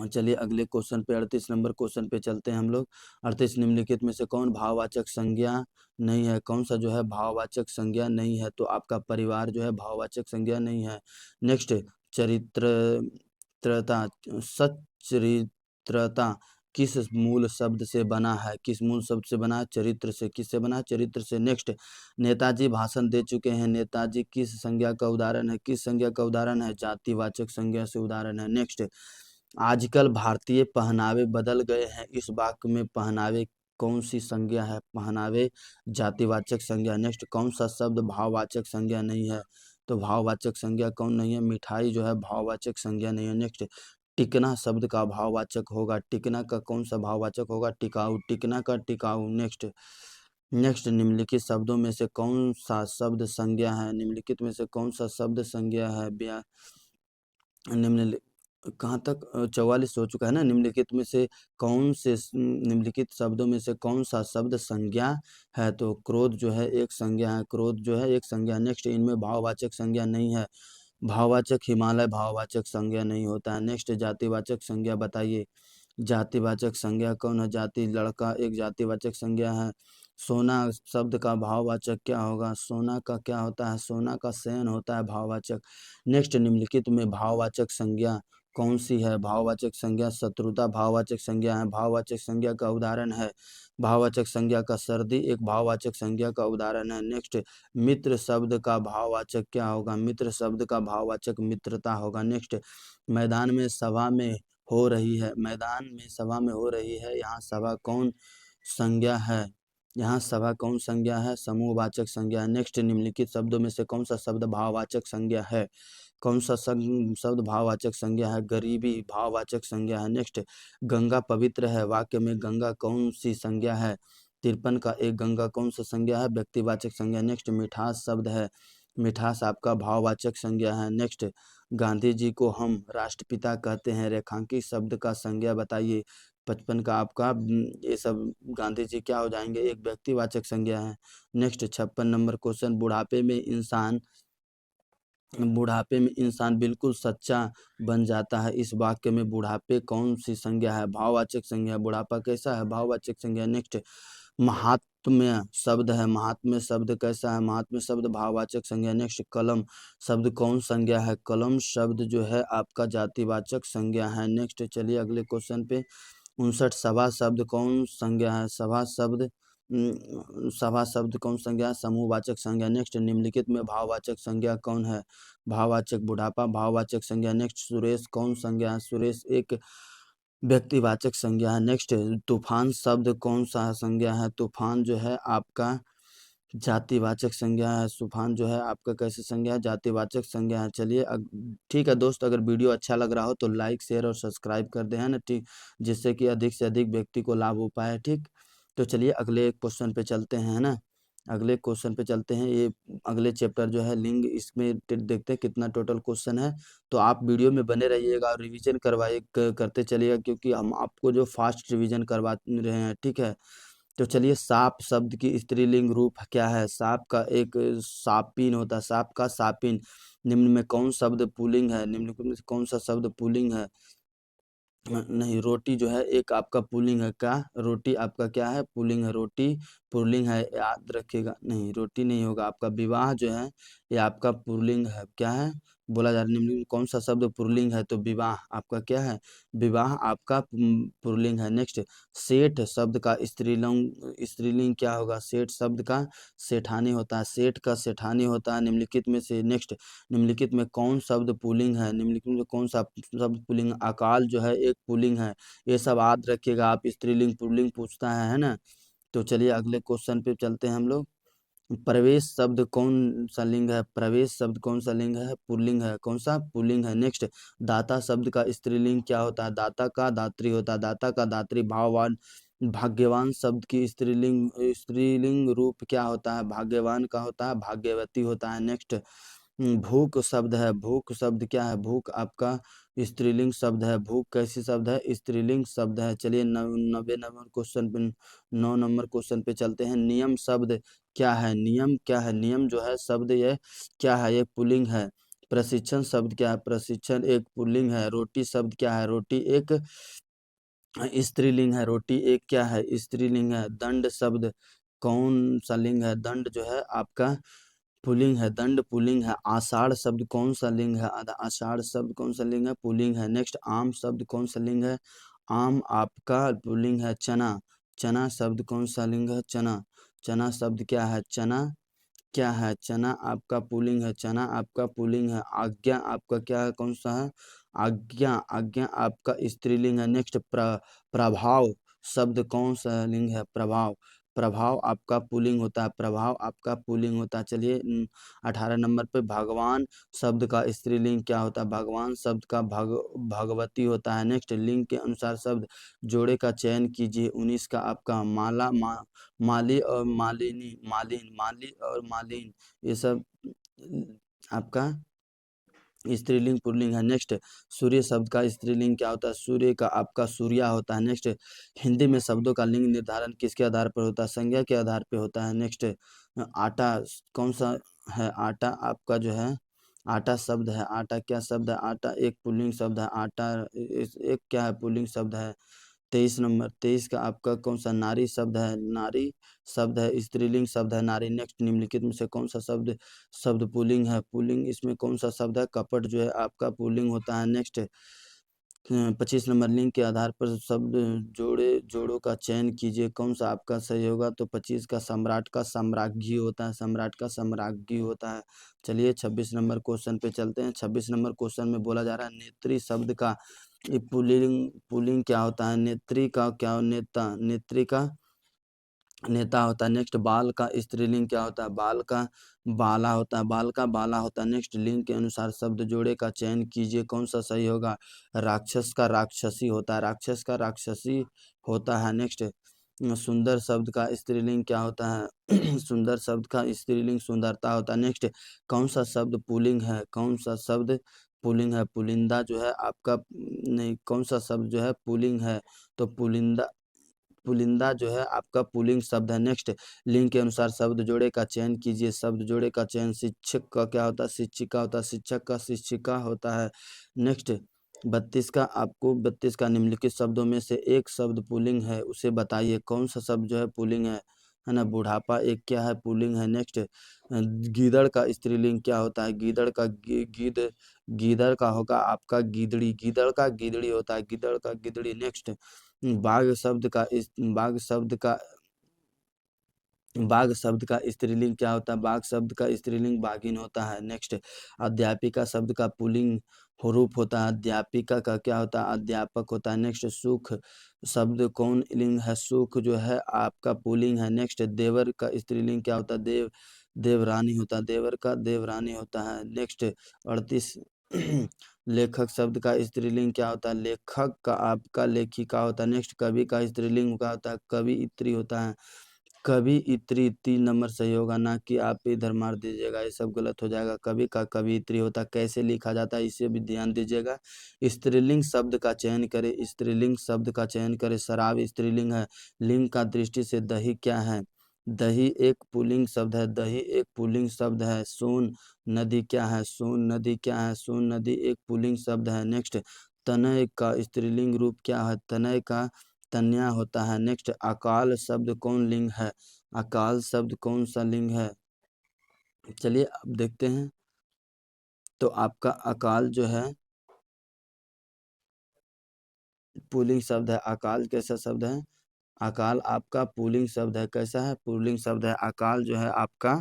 चलिए अगले क्वेश्चन पे 38 नंबर क्वेश्चन पे चलते हैं हम लोग। 38, निम्नलिखित में से कौन भाववाचक संज्ञा नहीं है? कौन सा जो है भाववाचक संज्ञा नहीं है? तो आपका परिवार जो है भाववाचक संज्ञा नहीं है। नेक्स्ट, चरित्रता सच्चरित्रता किस मूल शब्द से बना है? किस मूल शब्द से बना है? चरित्र से। किससे बना है? चरित्र से। नेक्स्ट, नेताजी भाषण दे चुके हैं। नेताजी किस संज्ञा का उदाहरण है? किस संज्ञा का उदाहरण है? जातिवाचक संज्ञा से उदाहरण है। नेक्स्ट, आजकल भारतीय पहनावे बदल गए हैं। इस वाक्य में पहनावे कौन सी संज्ञा है? पहनावे जातिवाचक संज्ञा। नेक्स्ट, कौन सा शब्द भाववाचक संज्ञा नहीं है? तो भाववाचक संज्ञा कौन नहीं है? मिठाई जो है भाववाचक संज्ञा नहीं है। नेक्स्ट, टिकना शब्द का भाववाचक होगा। टिकना का कौन सा भाववाचक होगा? टिकाऊ। टिकना का टिकाऊ। नेक्स्ट, निम्नलिखित शब्दों में से कौन सा शब्द संज्ञा है? निम्नलिखित में से कौन सा शब्द संज्ञा है? निम्नलिखित कहाँ तक? 44 हो चुका है ना। निम्नलिखित शब्दों में से कौन सा शब्द संज्ञा है? तो क्रोध जो है एक संज्ञा है। क्रोध जो है एक संज्ञा। नेक्स्ट, इनमें भाववाचक संज्ञा नहीं है। भाववाचक हिमालय भाववाचक संज्ञा नहीं होता है। नेक्स्ट, जातिवाचक संज्ञा बताइए। जातिवाचक संज्ञा कौन है? जाति, लड़का एक जातिवाचक संज्ञा है। सोना शब्द का भाववाचक क्या होगा? सोना का क्या होता है? सोना का शयन होता है भाववाचक। नेक्स्ट, निम्नलिखित में भाववाचक संज्ञा कौन सी है? भाववाचक संज्ञा शत्रुता भाववाचक संज्ञा है। भाववाचक संज्ञा का उदाहरण है। भाववाचक संज्ञा का सर्दी एक भाववाचक संज्ञा का उदाहरण है। नेक्स्ट, मित्र शब्द का भाववाचक क्या होगा? मित्र शब्द का भाववाचक मित्रता होगा। नेक्स्ट, मैदान में सभा में हो रही है। मैदान में सभा में हो रही है, यहाँ सभा कौन संज्ञा है? यहाँ सभा कौन संज्ञा है? समूहवाचक संज्ञा है। नेक्स्ट, निम्नलिखित शब्दों में से कौन सा शब्द भाववाचक संज्ञा है? कौन सा शब्द भाववाचक संज्ञा है? गरीबी भाववाचक संज्ञा है। नेक्स्ट, गंगा पवित्र है। वाक्य में गंगा कौन सी संज्ञा है? 53 का एक गंगा कौन सा संज्ञा है? व्यक्तिवाचक संज्ञा। नेक्स्ट, मिठास शब्द है। मिठास आपका भाववाचक संज्ञा है। नेक्स्ट, गांधी जी को हम राष्ट्रपिता कहते हैं। रेखांकित शब्द का संज्ञा बताइए। 55 का आपका ये सब गांधी जी क्या हो जाएंगे? एक व्यक्तिवाचक संज्ञा है। नेक्स्ट 56 नंबर क्वेश्चन, बुढ़ापे में इंसान बिल्कुल सच्चा बन जाता है। इस वाक्य में बुढ़ापे कौन सी संज्ञा है? भाववाचक संज्ञा। बुढ़ापा कैसा है? भाववाचक संज्ञा। नेक्स्ट, महात्म्य शब्द है, महात्म्य शब्द कैसा है, महात्म्य शब्द भाववाचक संज्ञा। नेक्स्ट कलम शब्द कौन संज्ञा है, कलम शब्द जो है आपका जातिवाचक संज्ञा है। नेक्स्ट चलिए अगले क्वेश्चन पे। 59 सभा शब्द कौन संज्ञा है, सभा शब्द सभा शब्द कौन संज्ञा है, समूहवाचक संज्ञा। नेक्स्ट निम्नलिखित में भाववाचक संज्ञा कौन है, भाववाचक बुढ़ापा भाववाचक संज्ञा। नेक्स्ट सुरेश कौन संज्ञा है, सुरेश एक व्यक्तिवाचक संज्ञा है। नेक्स्ट तूफान शब्द कौन सा संज्ञा है, तूफान जो है आपका जातिवाचक संज्ञा है। तूफान जो है आपका कैसे संज्ञा है, जातिवाचक संज्ञा है। चलिए ठीक है दोस्त, अगर वीडियो अच्छा लग रहा हो तो लाइक शेयर और सब्सक्राइब कर दे, है ना, ठीक, जिससे कि अधिक से अधिक व्यक्ति को लाभ हो पाए। ठीक, तो चलिए अगले क्वेश्चन पे चलते हैं, है ना, अगले क्वेश्चन पे चलते हैं। ये अगले चैप्टर जो है लिंग, इसमें देखते हैं कितना टोटल क्वेश्चन है। तो आप वीडियो में बने रहिएगा और रिवीजन करते चलिएगा, क्योंकि हम आपको जो फास्ट रिवीजन करवा रहे हैं। ठीक है, तो चलिए साप शब्द की स्त्रीलिंग रूप क्या है, साप का एक सापिन होता है, साप का सापिन। निम्न में कौन शब्द पुल्लिंग है, निम्न में कौन सा शब्द पुल्लिंग है, नहीं, रोटी जो है एक आपका पुल्लिंग है, क्या रोटी आपका क्या है, पुल्लिंग है, रोटी पुल्लिंग है, याद रखिएगा। नहीं, रोटी नहीं होगा आपका, विवाह जो है ये आपका पुल्लिंग है, क्या है बोला जा रहा है, निम्न में कौन सा शब्द पुल्लिंग है, तो विवाह आपका क्या है, विवाह आपका पुल्लिंग है। नेक्स्ट सेठ शब्द का स्त्रीलिंग क्या होगा, सेठ शब्द का सेठानी होता है, सेठ का सेठानी होता है निम्नलिखित में से। नेक्स्ट निम्नलिखित में कौन शब्द पुल्लिंग है, निम्नलिखित में कौन सा शब्द पुल्लिंग, अकाल जो है एक पुल्लिंग है। ये सब याद रखिएगा आप, स्त्रीलिंग पुल्लिंग पूछता है ना। तो चलिए अगले क्वेश्चन पे चलते हैं हम लोग। प्रवेश शब्द कौन सा लिंग है, प्रवेश शब्द कौन सा लिंग है, पुल्लिंग है, कौन सा पुल्लिंग है। नेक्स्ट दाता शब्द का स्त्रीलिंग क्या होता है, दाता का दात्री होता है, दाता का दात्री भाववान। भाग्यवान शब्द की स्त्रीलिंग रूप क्या होता है, भाग्यवान का होता है, भाग्यवती होता है। नेक्स्ट भूख शब्द है, भूख शब्द क्या है, भूख आपका स्त्रीलिंग शब्द है, भूख कैसी शब्द है, स्त्रीलिंग शब्द है। चलिए 9 नंबर क्वेश्चन पे चलते हैं। नियम शब्द क्या है, नियम क्या है, नियम जो है शब्द ये क्या है, ये पुल्लिंग है। प्रशिक्षण शब्द क्या है, प्रशिक्षण एक पुल्लिंग है। रोटी शब्द क्या है, रोटी एक स्त्रीलिंग है, रोटी एक क्या है, स्त्रीलिंग है। दंड शब्द कौन सा लिंग है, दंड जो है आपका पुल्लिंग है, दंड पुल्लिंग है। आषाढ़ शब्द कौन सा लिंग है, आषाढ़ शब्द कौन सा लिंग है, पुल्लिंग है। नेक्स्ट आम शब्द कौन सा लिंग है, आम आपका पुल्लिंग है। चना, चना शब्द कौन सा लिंग है, चना, चना शब्द क्या है, चना क्या है, चना आपका पुल्लिंग है, चना आपका पुल्लिंग है। आज्ञा आपका क्या है, कौन सा है, आज्ञा, आज्ञा आपका स्त्रीलिंग है। नेक्स्ट प्रभाव शब्द कौन सा लिंग है, प्रभाव, प्रभाव आपका पुल्लिंग होता है, प्रभाव आपका पुल्लिंग होता है। चलिए 18 नंबर पे भगवान शब्द का स्त्रीलिंग क्या होता है, भगवान शब्द का भगवती होता है। नेक्स्ट लिंग के अनुसार शब्द जोड़े का चयन कीजिए। 19 का आपका माली और मालिनी, मालिन, माली और मालिन, ये सब आपका स्त्रीलिंग पुल्लिंग है। नेक्स्ट सूर्य शब्द का स्त्रीलिंग क्या होता है, सूर्य का आपका सूर्या होता है। नेक्स्ट हिंदी में शब्दों का लिंग निर्धारण किसके आधार पर होता है, संज्ञा के आधार पर होता है। नेक्स्ट आटा कौन सा है, आटा आपका जो है आटा शब्द है, आटा क्या शब्द है, आटा एक पुल्लिंग शब्द है, आटा एक क्या है, पुल्लिंग शब्द है। 23 का आपका कौन सा नारी शब्द है, नारी शब्द है, स्त्रीलिंग शब्द है, नारी। नेक्स्ट निम्नलिखित में से कौन सा शब्द शब्द पुल्लिंग है, पुल्लिंग इसमें कौन सा शब्द है, कपट जो है आपका पुल्लिंग होता है। नेक्स्ट 25 नंबर लिंग के आधार पर शब्द जोड़ों का चयन कीजिए, कौन सा आपका सही होगा, तो 25 का सम्राट का सम्राज्ञी होता है, सम्राट का सम्राज्ञी होता है। चलिए 26 नंबर क्वेश्चन पे चलते हैं। 26 नंबर क्वेश्चन में बोला जा रहा है नेत्री शब्द का पुल्लिंग पुल्लिंग क्या होता है, नेत्री का क्या, नेता, नेत्री का नेता होता है। नेक्स्ट बाल का स्त्रीलिंग क्या होता है, बाल का बाला होता है, बाल का बाला होता है। नेक्स्ट लिंग के अनुसार शब्द जोड़े का चयन कीजिए, कौन सा सही होगा, राक्षस का राक्षसी होता है, राक्षस का राक्षसी होता है। नेक्स्ट सुंदर शब्द का स्त्रीलिंग क्या होता है सुंदर शब्द का स्त्रीलिंग सुंदरता होता है। नेक्स्ट कौन सा शब्द पुल्लिंग है, कौन सा शब्द पुल्लिंग है, पुलिंदा जो है आपका, नहीं, कौन सा शब्द जो है पुल्लिंग है, तो पुलिंदा, पुलिंदा जो है आपका पुल्लिंग शब्द है। नेक्स्ट लिंग के अनुसार शब्द जोड़े का चयन कीजिए, शब्द जोड़े का चयन शिक्षक का क्या होता है, शिक्षिका होता है, शिक्षक का शिक्षिका होता है। नेक्स्ट 32 का निम्नलिखित शब्दों में से एक शब्द पुल्लिंग है, उसे बताइए। कौन सा शब्द जो है पुल्लिंग है ना? बुढ़ापा एक क्या है? पुल्लिंग है। नेक्स्ट, गीदड़ का स्त्रीलिंग क्या होता है? गीदड़ का गीदड़ का होगा आपका गीदड़ी। गीदड़ का गीदड़ी होता है, गीदड़ का गीदड़ी। नेक्स्ट, बाघ शब्द का बाघ शब्द का स्त्रीलिंग क्या होता है? बाघ शब्द का स्त्रीलिंग बाघिन होता है। नेक्स्ट, अध्यापिका शब्द का पुल्लिंग रूप होता है, अध्यापिका का क्या होता है? अध्यापक होता है। नेक्स्ट, सुख शब्द कौन लिंग है? सुख जो है आपका पुल्लिंग है। नेक्स्ट, देवर का स्त्रीलिंग क्या होता है? देवरानी होता है, देवर का देवरानी होता है। नेक्स्ट, 38 लेखक शब्द का स्त्रीलिंग क्या होता है? लेखक का आपका लेखिका होता है। नेक्स्ट, कवि का स्त्रीलिंग क्या होता है? कवियत्री होता है। कवि इत्री 3 नंबर सही होगा, ना कि आप इधर मार दीजिएगा, ये सब गलत हो जाएगा। कवि का कवियत्री होता है। कैसे लिखा जाता है इसे भी ध्यान दीजिएगा। स्त्रीलिंग शब्द का चयन करें, स्त्रीलिंग शब्द का चयन करें। शराब स्त्रीलिंग है। लिंग का दृष्टि से दही क्या है? दही एक पुल्लिंग शब्द है, दही एक पुल्लिंग शब्द है। सोन नदी क्या है? सोन नदी क्या है? सोन नदी एक पुल्लिंग शब्द है। नेक्स्ट, तनय का स्त्रीलिंग रूप क्या है? तनय का तन्या होता है। नेक्स्ट, अकाल शब्द कौन लिंग है? अकाल शब्द कौन सा लिंग है? चलिए अब देखते हैं। तो आपका अकाल जो है पुल्लिंग शब्द है। अकाल कैसा शब्द है? अकाल आपका पुल्लिंग शब्द है। कैसा है? पुल्लिंग शब्द है। अकाल जो है आपका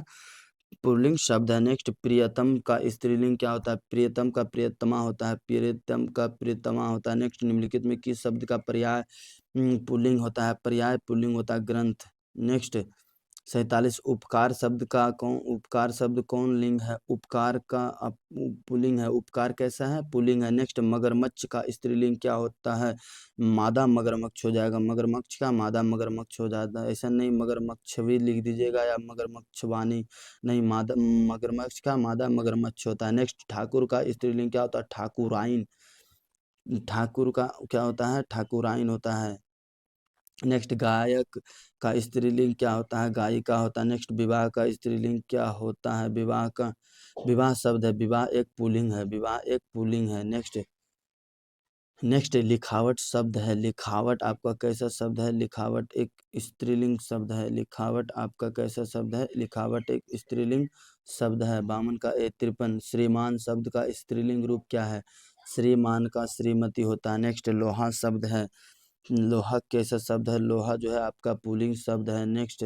पुल्लिंग शब्द है। नेक्स्ट, प्रियतम का स्त्रीलिंग क्या होता है? प्रियतम का प्रियतमा होता है, प्रियतम का प्रियतमा होता है। नेक्स्ट, निम्नलिखित में किस शब्द का पर्याय पुल्लिंग होता है? पर्याय पुल्लिंग होता है, ग्रंथ। नेक्स्ट, 47 उपकार शब्द कौन लिंग है? उपकार का पुल्लिंग है। उपकार कैसा है? पुल्लिंग है। नेक्स्ट, मगरमच्छ का स्त्रीलिंग क्या होता है? मादा मगरमच्छ हो जाएगा। मगरमच्छ का मादा मगरमच्छ हो जाता है। ऐसा नहीं मगरमच्छ भी लिख दीजिएगा या मगरमच्छवानी नहीं, मादा मगरमच्छ का मादा मगरमच्छ होता है। नेक्स्ट, ठाकुर का स्त्रीलिंग क्या होता है? ठाकुराइन। ठाकुर का क्या होता है? ठाकुराइन होता है। नेक्स्ट, गायक का स्त्रीलिंग क्या होता है? गायिका होता है। नेक्स्ट, विवाह का स्त्रीलिंग क्या होता है? विवाह शब्द है, विवाह एक पुल्लिंग है, विवाह एक पुल्लिंग है। नेक्स्ट लिखावट शब्द है। लिखावट आपका कैसा शब्द है? लिखावट एक स्त्रीलिंग शब्द है। लिखावट आपका कैसा शब्द है? लिखावट एक स्त्रीलिंग शब्द है। 53 श्रीमान शब्द का स्त्रीलिंग रूप क्या है? श्रीमान का श्रीमती होता है। नेक्स्ट, लोहा शब्द है। लोहा कैसा शब्द है? लोहा जो है आपका पुल्लिंग शब्द है। नेक्स्ट,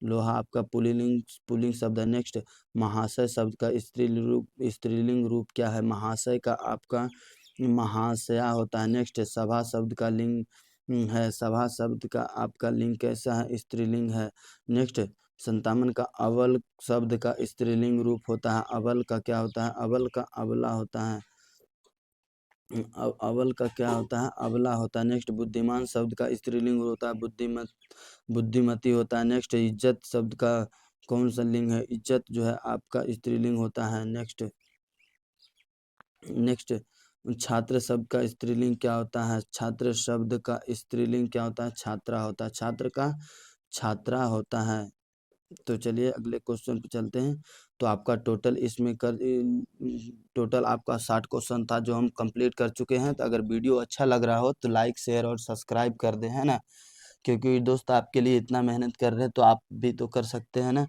लोहा आपका पुल्लिंग पुल्लिंग शब्द है। नेक्स्ट, महाशय शब्द का स्त्रीलिंग रूप क्या है? महाशय का आपका महाशया होता है। नेक्स्ट, सभा शब्द का लिंग है। सभा शब्द का आपका लिंग कैसा है? स्त्रीलिंग है। नेक्स्ट, 57 का अवल शब्द का स्त्रीलिंग रूप होता है। अवल का क्या होता है? अवल का अबला होता है। अवल का क्या होता है? अबला होता है। नेक्स्ट, बुद्धिमान शब्द का स्त्रीलिंग होता है बुद्धिमती होता है। नेक्स्ट, इज्जत शब्द का कौन सा लिंग है? इज्जत जो है आपका स्त्रीलिंग होता है। नेक्स्ट, छात्र शब्द का स्त्रीलिंग क्या होता है? छात्र शब्द का स्त्रीलिंग क्या होता है? छात्रा होता है। छात्र का छात्रा होता है। तो चलिए अगले क्वेश्चन पे चलते हैं। तो आपका टोटल आपका 60 क्वेश्चन था जो हम कंप्लीट कर चुके हैं। तो अगर वीडियो अच्छा लग रहा हो तो लाइक शेयर और सब्सक्राइब कर दें, है ना? क्योंकि दोस्त आपके लिए इतना मेहनत कर रहे हैं तो आप भी तो कर सकते हैं ना।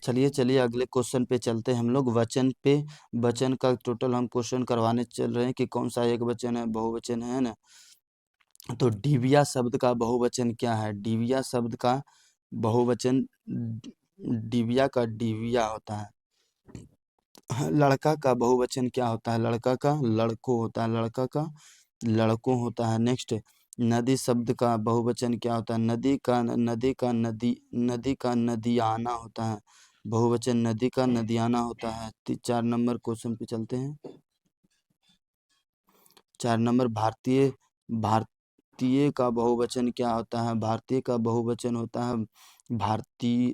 चलिए चलिए अगले क्वेश्चन पे चलते हैं हम लोग। वचन पे वचन का टोटल हम क्वेश्चन करवाने चल रहे हैं कि कौन सा एक वचन है, बहुवचन है ना? तो डिबिया शब्द का बहुवचन क्या है? डिबिया शब्द का बहुवचन डिबिया का डिबिया होता है। लड़का का बहुवचन क्या होता है? लड़का का लड़को होता है। लड़का का लड़कों होता है। नेक्स्ट, नदी शब्द का बहुवचन क्या होता है? नदी का नदियाना होता है। बहुवचन नदी का नदियाना होता है। 4 नंबर क्वेश्चन पे चलते हैं। 4 नंबर, भारतीय का बहुवचन क्या होता है? भारतीय का बहुवचन होता है भारतीय।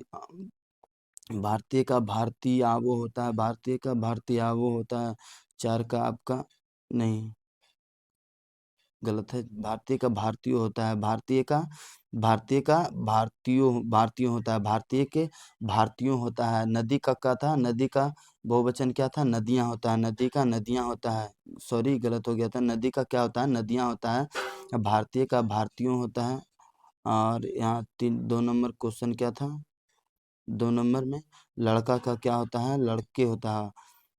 भारतीय का भारतीयावो होता है। भारतीय का भारतीयावो होता है। 4 का आपका नहीं, गलत है। भारतीय का भारतीय होता है। भारतीय का भारतीय का भारतीयों होता है, भारतीय के भारतीयों होता है। नदी का क्या था, नदी का बहुवचन क्या था, नदियां होता है। नदी का नदियां होता है, सॉरी गलत हो गया था। नदी का क्या होता है, नदियां होता है। भारतीय का भारतीयों होता है। और यहाँ 2 नंबर क्वेश्चन क्या था, 2 नंबर में लड़का का क्या होता है, लड़के होता है।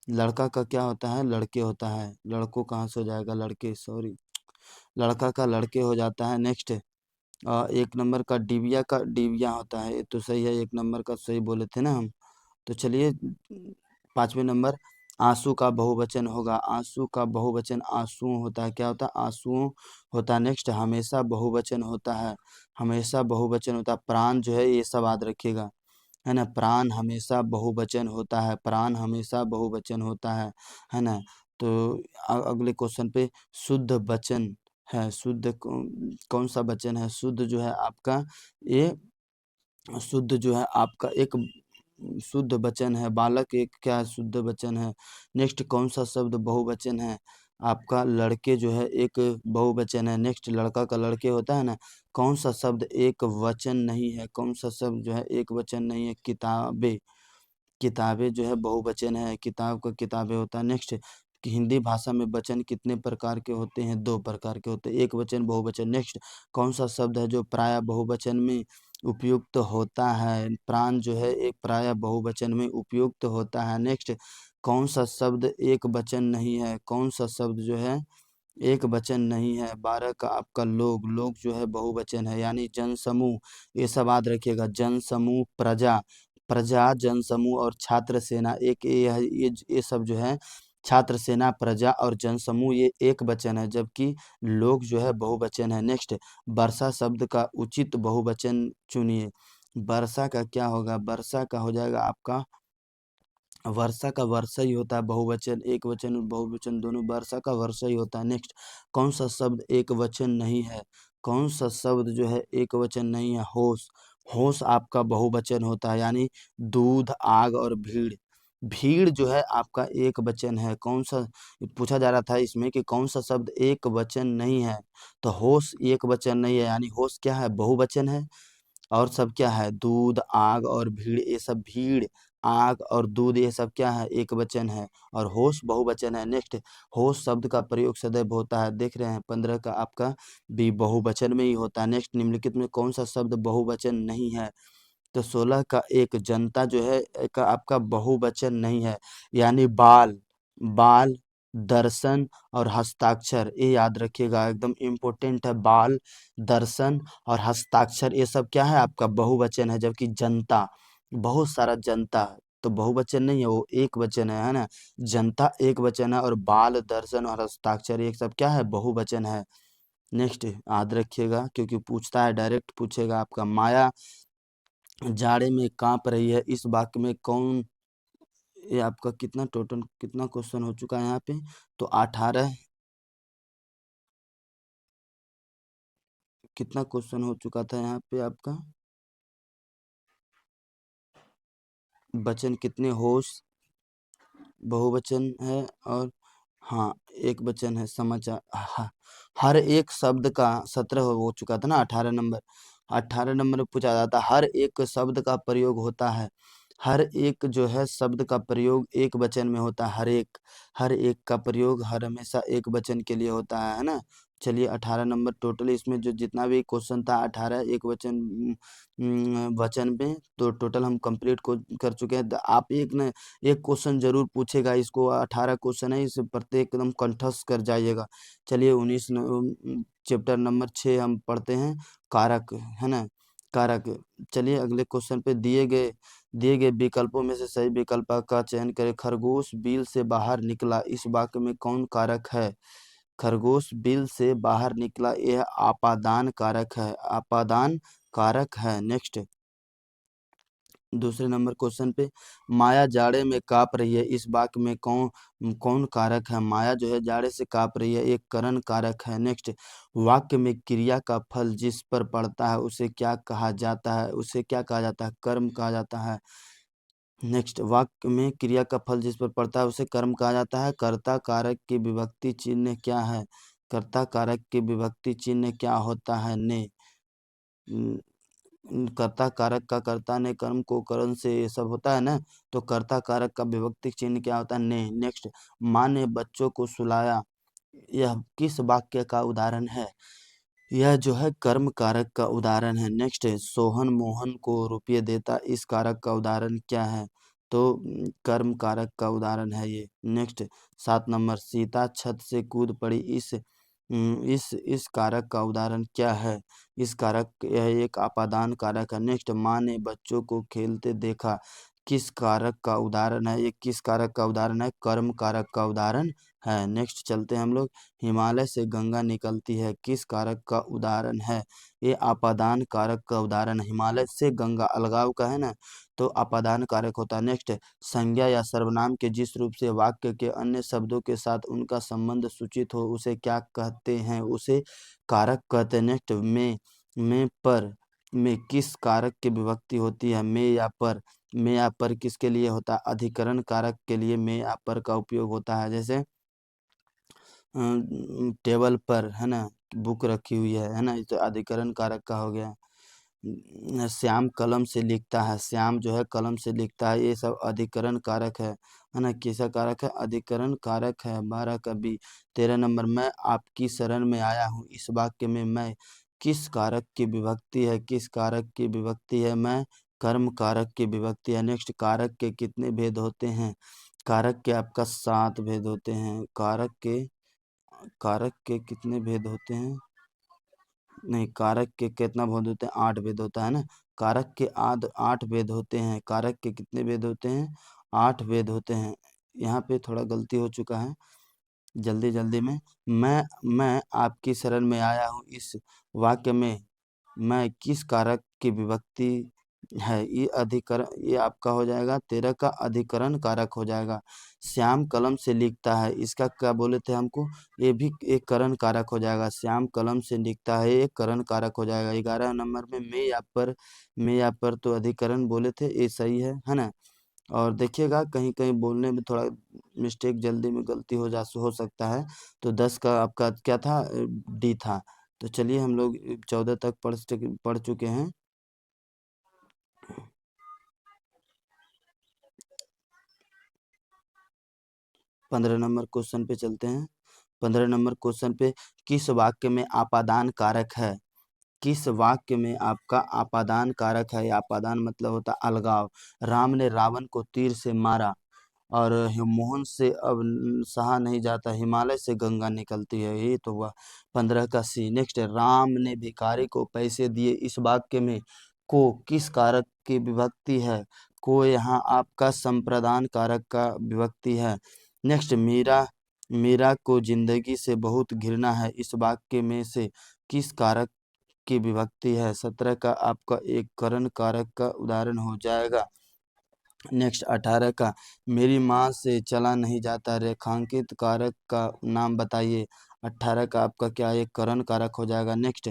लड़का का क्या होता है, लड़के होता है। लड़कों कहाँ से हो जाएगा, लड़के, सॉरी, लड़का का लड़के हो जाता है। नेक्स्ट 1 नंबर का डिबिया होता है, ये तो सही है, 1 नंबर का सही बोले थे ना हम। तो चलिए 5वें नंबर, आंसू का बहुवचन होगा। आंसू का बहुवचन आंसू होता है, क्या होता है, आंसू होता है। नेक्स्ट हमेशा बहुवचन होता है, हमेशा बहुवचन होता है। प्राण जो है ये सब याद रखिएगा, है ना, प्राण हमेशा बहुवचन होता है, प्राण हमेशा बहुवचन होता है ना। तो अगले क्वेश्चन पे शुद्ध वचन है, शुद्ध कौन सा वचन है, शुद्ध जो है आपका ये, शुद्ध जो है आपका एक शुद्ध वचन है। बालक एक क्या शुद्ध वचन है। नेक्स्ट कौन सा शब्द बहुवचन है, आपका लड़के जो है एक बहुवचन है। नेक्स्ट लड़का का लड़के होता है ना। कौन सा शब्द एक वचन नहीं है, कौन सा शब्द जो है एक वचन नहीं है, किताबें, किताबें जो है बहुवचन है, किताब का किताबें होता है। नेक्स्ट कि हिंदी भाषा में वचन कितने प्रकार के होते हैं, 2 प्रकार के होते हैं, एक वचन बहुवचन। नेक्स्ट कौन सा शब्द है जो प्राय बहुवचन में उपयुक्त होता है, प्राण जो है एक प्राय बहुवचन में उपयुक्त होता है। नेक्स्ट कौन सा शब्द एक वचन नहीं है, कौन सा शब्द जो है एक वचन नहीं है। 12 का आपका लोग, लोग जो है बहुवचन है, यानी जनसमूह, ये सब याद रखिएगा। जनसमूह, प्रजा, प्रजा, जनसमूह और छात्र सेना, एक ये सब जो है छात्र सेना, प्रजा और जनसमूह ये एक वचन है, जबकि लोग जो है बहुवचन है। नेक्स्ट वर्षा शब्द का उचित बहुवचन चुनिए। वर्षा का क्या होगा, वर्षा का हो जाएगा आपका, वर्षा का वर्षा ही होता है बहुवचन, एक वचन और बहुवचन दोनों, वर्षा का वर्षा ही होता है। नेक्स्ट कौन सा शब्द एक वचन नहीं है, कौन सा शब्द जो है एक वचन नहीं है, होश, होश आपका बहुवचन होता है, यानी दूध, आग और भीड़, भीड़ जो है आपका एक वचन है। कौन सा पूछा जा रहा था इसमें कि कौन सा शब्द एक वचन नहीं है, तो होश एक वचन नहीं है, यानी होश क्या है, बहुवचन है। और सब क्या है, दूध, आग और भीड़, ये सब भीड़, आग और दूध ये सब क्या है, एक वचन है। और होश बहुवचन है। नेक्स्ट होश शब्द का प्रयोग सदैव होता है, देख रहे हैं 15 का आपका भी बहुवचन में ही होता है। नेक्स्ट निम्नलिखित में कौन सा शब्द बहुवचन नहीं है, तो 16 का एक जनता जो है का आपका बहुवचन नहीं है, यानी बाल, बाल, दर्शन और हस्ताक्षर, ये याद रखिएगा, एकदम इम्पोर्टेंट है। बाल, दर्शन और हस्ताक्षर ये सब क्या है आपका बहुवचन है, जबकि जनता, बहुत सारा जनता, तो बहुवचन नहीं है, वो एक वचन है ना। जनता एक वचन है और बाल, दर्शन और हस्ताक्षर ये सब क्या है, बहुवचन है। नेक्स्ट याद रखिएगा, क्योंकि पूछता है, डायरेक्ट पूछेगा आपका, माया जाड़े में कांप रही है, इस वाक्य में कौन, ये आपका कितना टोटल कितना क्वेश्चन हो चुका है यहाँ पे, तो 18, कितना क्वेश्चन हो चुका था यहाँ पे आपका, वचन कितने, होश बहुवचन है और हाँ एक वचन है, समाचार, हर एक शब्द का 17 हो चुका था ना, 18 नंबर, 18 नंबर में पूछा जाता है, हर एक शब्द का प्रयोग होता है, हर एक जो है शब्द का प्रयोग एक वचन में होता है, हर एक का प्रयोग हर हमेशा एक वचन के लिए होता है ना। चलिए 18 नंबर टोटल, इसमें जो जितना भी क्वेश्चन था 18 एक वचन वचन में, तो टोटल हम कंप्लीट कर चुके हैं। आप एक न एक क्वेश्चन जरूर पूछेगा, इसको 18 क्वेश्चन है, इस प्रत्येक एकदम कंठस्थ कर जाइएगा। चलिए 19 चैप्टर नंबर 6 हम पढ़ते हैं, कारक, है ना, कारक। चलिए अगले क्वेश्चन पे दिए गए विकल्पों में से सही विकल्प का चयन करें। खरगोश बिल से बाहर निकला, इस वाक्य में कौन कारक है, खरगोश बिल से बाहर निकला, यह आपादान कारक है, आपादान कारक है। नेक्स्ट दूसरे नंबर क्वेश्चन पे, माया जाड़े में काँप रही है, इस वाक्य में कौन कौन कारक है, माया जो है जाड़े से काँप रही है, एक करण कारक है। नेक्स्ट वाक्य में क्रिया का फल जिस पर पड़ता है उसे क्या कहा जाता है, उसे क्या कहा जाता है, कर्म कहा जाता है। नेक्स्ट वाक्य में क्रिया का फल जिस पर पड़ता है उसे कर्म कहा जाता है। कर्ता कारक की विभक्ति चिन्ह क्या है, कर्ता कारक की विभक्ति चिन्ह क्या होता है, ने। कर्ता कारक का कर्ता ने कर्म को करण से ये सब होता है ना, तो कर्ता कारक का विभक्ति चिन्ह क्या होता है? ने। नेक्स्ट, माँ ने बच्चों को सुलाया, यह किस वाक्य का उदाहरण है? यह जो है कर्म कारक का उदाहरण है। नेक्स्ट है, सोहन मोहन को रुपये देता, इस कारक का उदाहरण क्या है? तो कर्म कारक का उदाहरण है ये। नेक्स्ट, 7 नंबर, सीता छत से कूद पड़ी, इस कारक का उदाहरण क्या है? इस कारक यह एक अपादान कारक है। नेक्स्ट, माँ ने बच्चों को खेलते देखा, किस कारक का उदाहरण है? ये किस कारक का उदाहरण है? कर्म कारक का उदाहरण है। नेक्स्ट चलते हैं हम लोग, हिमालय से गंगा निकलती है, किस कारक का उदाहरण है? ये अपादान कारक का उदाहरण है। हिमालय से गंगा अलगाव का है ना, तो अपादान कारक होता है। नेक्स्ट, संज्ञा या सर्वनाम के जिस रूप से वाक्य के अन्य शब्दों के साथ उनका संबंध सूचित हो उसे क्या कहते हैं? उसे कारक कहते हैं। नेक्स्ट, में पर में किस कारक की विभक्ति होती है? में या पर किसके लिए होता है? अधिकरण कारक के लिए में या पर का उपयोग होता है। जैसे टेबल पर है ना, बुक रखी हुई है ना, ये तो अधिकरण कारक का हो गया। श्याम कलम से लिखता है, श्याम जो है कलम से लिखता है, ये सब अधिकरण कारक है ना। किसका कारक है? अधिकरण कारक है। 12 का बी। 13 नंबर, मैं आपकी शरण में आया हूँ, इस वाक्य में मैं किस कारक की विभक्ति है? किस कारक की विभक्ति है? मैं कर्म कारक की विभक्ति है। नेक्स्ट, कारक के कितने भेद होते हैं? कारक के आपका 7 भेद होते हैं। कारक के कितने भेद होते हैं? नहीं, कारक के कितना भेद होते हैं? 8 भेद होता है ना। कारक के 8 भेद होते हैं। कारक के कितने भेद होते हैं? 8 भेद होते हैं। यहाँ पे थोड़ा गलती हो चुका है, जल्दी जल्दी में। मैं आपकी शरण में आया हूँ, इस वाक्य में मैं किस कारक की विभक्ति है? ये अधिकरण, ये आपका हो जाएगा 13 का अधिकरण कारक हो जाएगा। श्याम कलम से लिखता है, इसका क्या बोले थे हमको? ये भी एक करण कारक हो जाएगा। श्याम कलम से लिखता है, एक करण कारक हो जाएगा। 11 नंबर में में या पर तो अधिकरण बोले थे, ये सही है ना। और देखिएगा कहीं कहीं बोलने में थोड़ा मिस्टेक, जल्दी में गलती हो सकता है। तो 10 का आपका क्या था? डी था। तो चलिए हम लोग 14 तक पढ़ चुके हैं। 15 नंबर क्वेश्चन पे चलते हैं। 15 नंबर क्वेश्चन पे, किस वाक्य में आपादान कारक है? किस वाक्य में आपका आपादान कारक है? आपादान मतलब होता अलगाव। राम ने रावण को तीर से मारा, और मोहन से अब सहा नहीं जाता, हिमालय से गंगा निकलती है, ये तो हुआ 15 का सी। नेक्स्ट है, राम ने भिखारी को पैसे दिए, इस वाक्य में को किस कारक की विभक्ति है? को यहाँ आपका संप्रदान कारक का विभक्ति है। नेक्स्ट, मीरा मीरा को जिंदगी से बहुत घृणा है, इस वाक्य में से किस कारक की विभक्ति है? 17 का आपका एक करण कारक का उदाहरण हो जाएगा। नेक्स्ट, 18 का, मेरी माँ से चला नहीं जाता, रेखांकित कारक का नाम बताइए। 18 का आपका क्या एक करण कारक हो जाएगा। नेक्स्ट,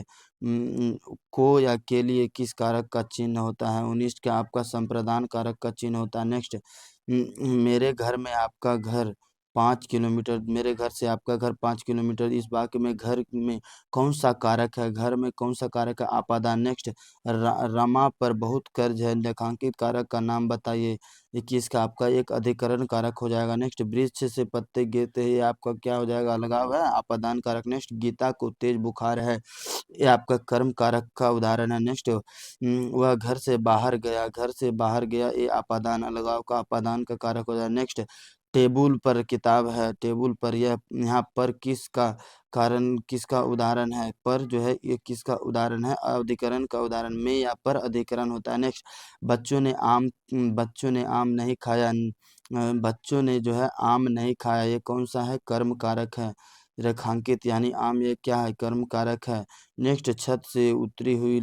को या के लिए किस कारक का चिन्ह होता है? 19 का आपका संप्रदान कारक का चिन्ह होता है। नेक्स्ट, मेरे घर में आपका घर 5 किलोमीटर, मेरे घर से आपका घर 5 किलोमीटर, इस वाक्य में घर में कौन सा कारक है? घर में कौन सा कारक है? आपादान। नेक्स्ट, रमा पर बहुत कर्ज है, लेखांकित कारक का नाम बताइए। 21 का आपका एक अधिकरण कारक हो जाएगा। नेक्स्ट, वृक्ष से पत्ते गिरते हैं, ये आपका क्या हो जाएगा? अलगाव है, आपादान कारक। नेक्स्ट, गीता को तेज बुखार है, ये आपका कर्म कारक का उदाहरण है। नेक्स्ट, वह घर से बाहर गया, घर से बाहर गया, ये आपादान अलगाव का आपादान का कारक हो जाएगा। नेक्स्ट, टेबुल पर किताब है, टेबुल पर, यह यहाँ पर किसका कारण, किसका उदाहरण है? पर जो है ये किसका उदाहरण है? अधिकरण का उदाहरण। में या पर अधिकरण होता है। नेक्स्ट, बच्चों ने आम नहीं खाया, बच्चों ने जो है आम नहीं खाया, ये कौन सा है? कर्म कारक है। रेखांकित यानी आम, ये क्या है? कर्म कारक है। नेक्स्ट, छत से उतरी हुई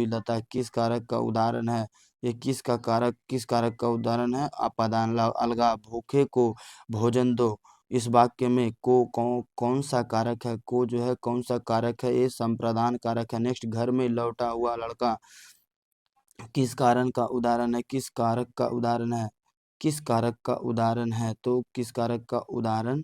लता किस कारक का उदाहरण है? ये किस कारक का उदाहरण है? अपादान अलगा। भूखे को भोजन दो, इस वाक्य में कौन सा कारक है? को जो है कौन सा कारक है? ये संप्रदान कारक है। नेक्स्ट, घर में लौटा हुआ लड़का किस कारण का उदाहरण है? किस कारक का उदाहरण है? किस कारक का उदाहरण है? तो किस कारक का उदाहरण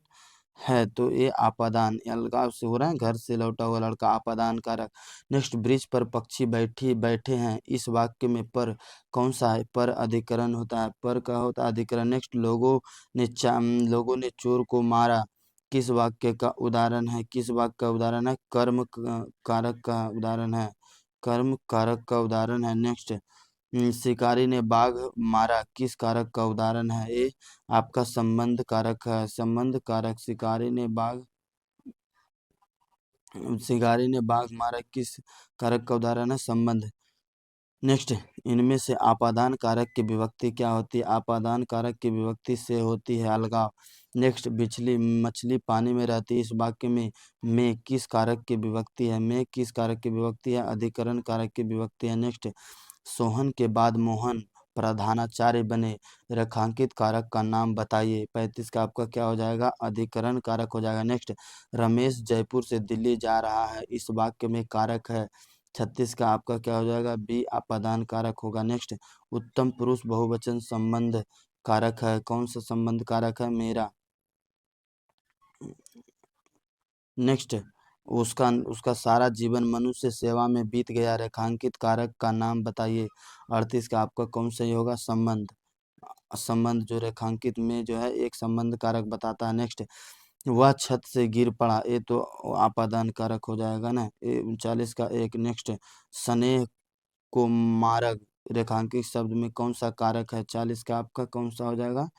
है तो ये आपादान, ये अलगाव से हो रहा है, घर से लौटा हुआ लड़का, आपादान कारक। नेक्स्ट, ब्रिज पर पक्षी बैठे हैं, इस वाक्य में पर कौन सा है? पर अधिकरण होता है, पर का होता है अधिकरण। नेक्स्ट, लोगों ने चोर को मारा, किस वाक्य का उदाहरण है? किस वाक्य का उदाहरण है? कारक का उदाहरण है, कर्म कारक का उदाहरण है। नेक्स्ट, शिकारी ने बाघ मारा, किस कारक का उदाहरण है? ये आपका संबंध कारक है, संबंध कारक। शिकारी ने बाघ मारा, किस कारक का उदाहरण है? संबंध। नेक्स्ट, इनमें से आपादान कारक की विभक्ति क्या होती है? आपादान कारक की विभक्ति से होती है अलगाव। नेक्स्ट, मछली पानी में रहती है, इस वाक्य में किस कारक की विभक्ति है? में किस कारक की विभक्ति है? अधिकरण कारक की विभक्ति है। नेक्स्ट, सोहन के बाद मोहन प्रधानाचार्य बने, रेखांकित कारक का नाम बताइए। 35 का आपका क्या हो जाएगा? अधिकरण कारक हो जाएगा। नेक्स्ट, रमेश जयपुर से दिल्ली जा रहा है, इस वाक्य में कारक है। 36 का आपका क्या हो जाएगा? बी आपादान कारक होगा। नेक्स्ट, उत्तम पुरुष बहुवचन संबंध कारक है, कौन सा संबंध कारक है? मेरा। नेक्स्ट, उसका उसका सारा जीवन मनुष्य सेवा में बीत गया, रेखांकित कारक का नाम बताइए। 38 का आपका कौन सही होगा? संबंध। संबंध जो रेखांकित में जो है एक संबंध कारक बताता है। नेक्स्ट, वह छत से गिर पड़ा, ये तो आपादान कारक हो जाएगा ना। 39 का एक। नेक्स्ट, स्नेह को मारक, रेखांकित शब्द में कौन सा कारक है? 40 का आपका कौन सा हो जाएगा?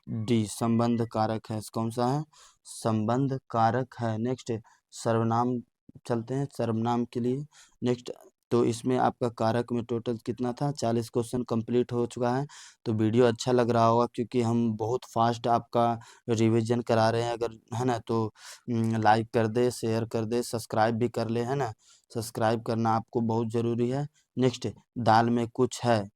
डी संबंध कारक है, कौन सा है? संबंध कारक है। नेक्स्ट, सर्वनाम चलते हैं सर्वनाम के लिए। नेक्स्ट, तो इसमें आपका कारक में टोटल कितना था? 40 क्वेश्चन कंप्लीट हो चुका है। तो वीडियो अच्छा लग रहा होगा, क्योंकि हम बहुत फास्ट आपका रिवीजन करा रहे हैं, अगर है ना तो लाइक कर दे, शेयर कर दे, सब्सक्राइब भी कर ले, है ना। सब्सक्राइब करना आपको बहुत ज़रूरी है। नेक्स्ट, दाल में कुछ है,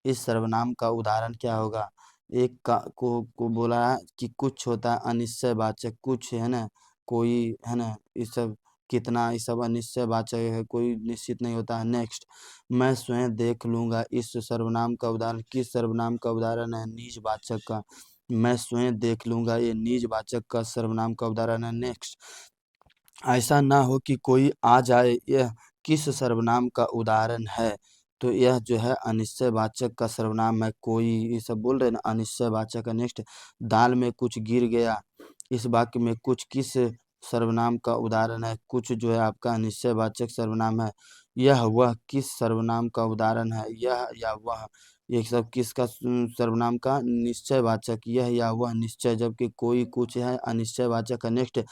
इस सर्वनाम का उदाहरण क्या होगा? एक को बोला है कि कुछ होता है अनिश्चयवाचक, कुछ है ना, कोई है ना, ये सब कितना, ये सब अनिश्चयवाचक है, कोई निश्चित नहीं होता है। नेक्स्ट, मैं स्वयं देख लूंगा, इस सर्वनाम का उदाहरण, किस सर्वनाम का उदाहरण है? निजवाचक का। मैं स्वयं देख लूंगा, ये निजवाचक का सर्वनाम का उदाहरण है। नेक्स्ट, ऐसा ना हो कि कोई आ जाए, यह किस सर्वनाम का उदाहरण है? तो यह जो है अनिश्चयवाचक का सर्वनाम है, कोई, ये सब बोल रहे हैं ना, अनिश्चयवाचक है। नेक्स्ट, दाल में कुछ गिर गया, इस वाक्य में कुछ किस सर्वनाम का उदाहरण है? कुछ जो है आपका अनिश्चयवाचक सर्वनाम है। यह वह किस सर्वनाम का उदाहरण है? यह या वह, ये सब किसका सर्वनाम का? निश्चयवाचक, यह या वह निश्चय, जबकि कोई कुछ है अनिश्चयवाचक है। नेक्स्ट,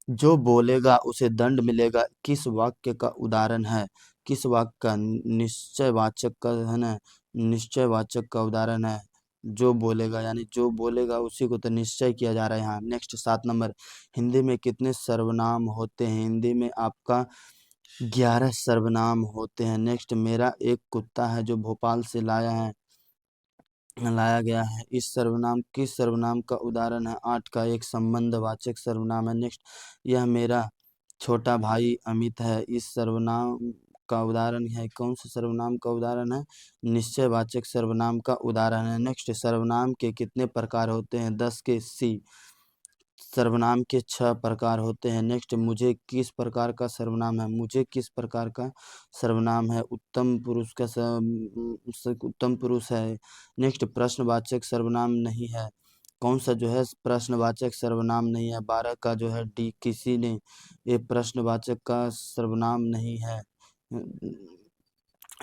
जो बोलेगा उसे दंड मिलेगा, किस वाक्य का उदाहरण है? किस वाक्य का? निश्चयवाचक का, है ना, निश्चयवाचक का उदाहरण है। जो बोलेगा, यानी जो बोलेगा उसी को तो निश्चय किया जा रहा है यहाँ। नेक्स्ट, 7 नंबर, हिंदी में कितने सर्वनाम होते हैं? हिंदी में आपका 11 सर्वनाम होते हैं। नेक्स्ट, मेरा एक कुत्ता है जो भोपाल से लाया गया है, इस सर्वनाम किस सर्वनाम का उदाहरण है? 8 का एक संबंधवाचक सर्वनाम है। नेक्स्ट, यह मेरा छोटा भाई अमित है, इस सर्वनाम का उदाहरण है, कौन सा सर्वनाम का उदाहरण है? निश्चयवाचक सर्वनाम का उदाहरण है। नेक्स्ट, सर्वनाम के कितने प्रकार होते हैं? 10 के सी। सर्वनाम के 6 प्रकार होते हैं। नेक्स्ट, मुझे किस प्रकार का सर्वनाम है? मुझे किस प्रकार का सर्वनाम है? उत्तम पुरुष का उत्तम पुरुष है। नेक्स्ट, प्रश्नवाचक सर्वनाम नहीं है, कौन सा जो है प्रश्नवाचक सर्वनाम नहीं है? 12 का जो है डी, किसी ने, ये प्रश्नवाचक का सर्वनाम नहीं है।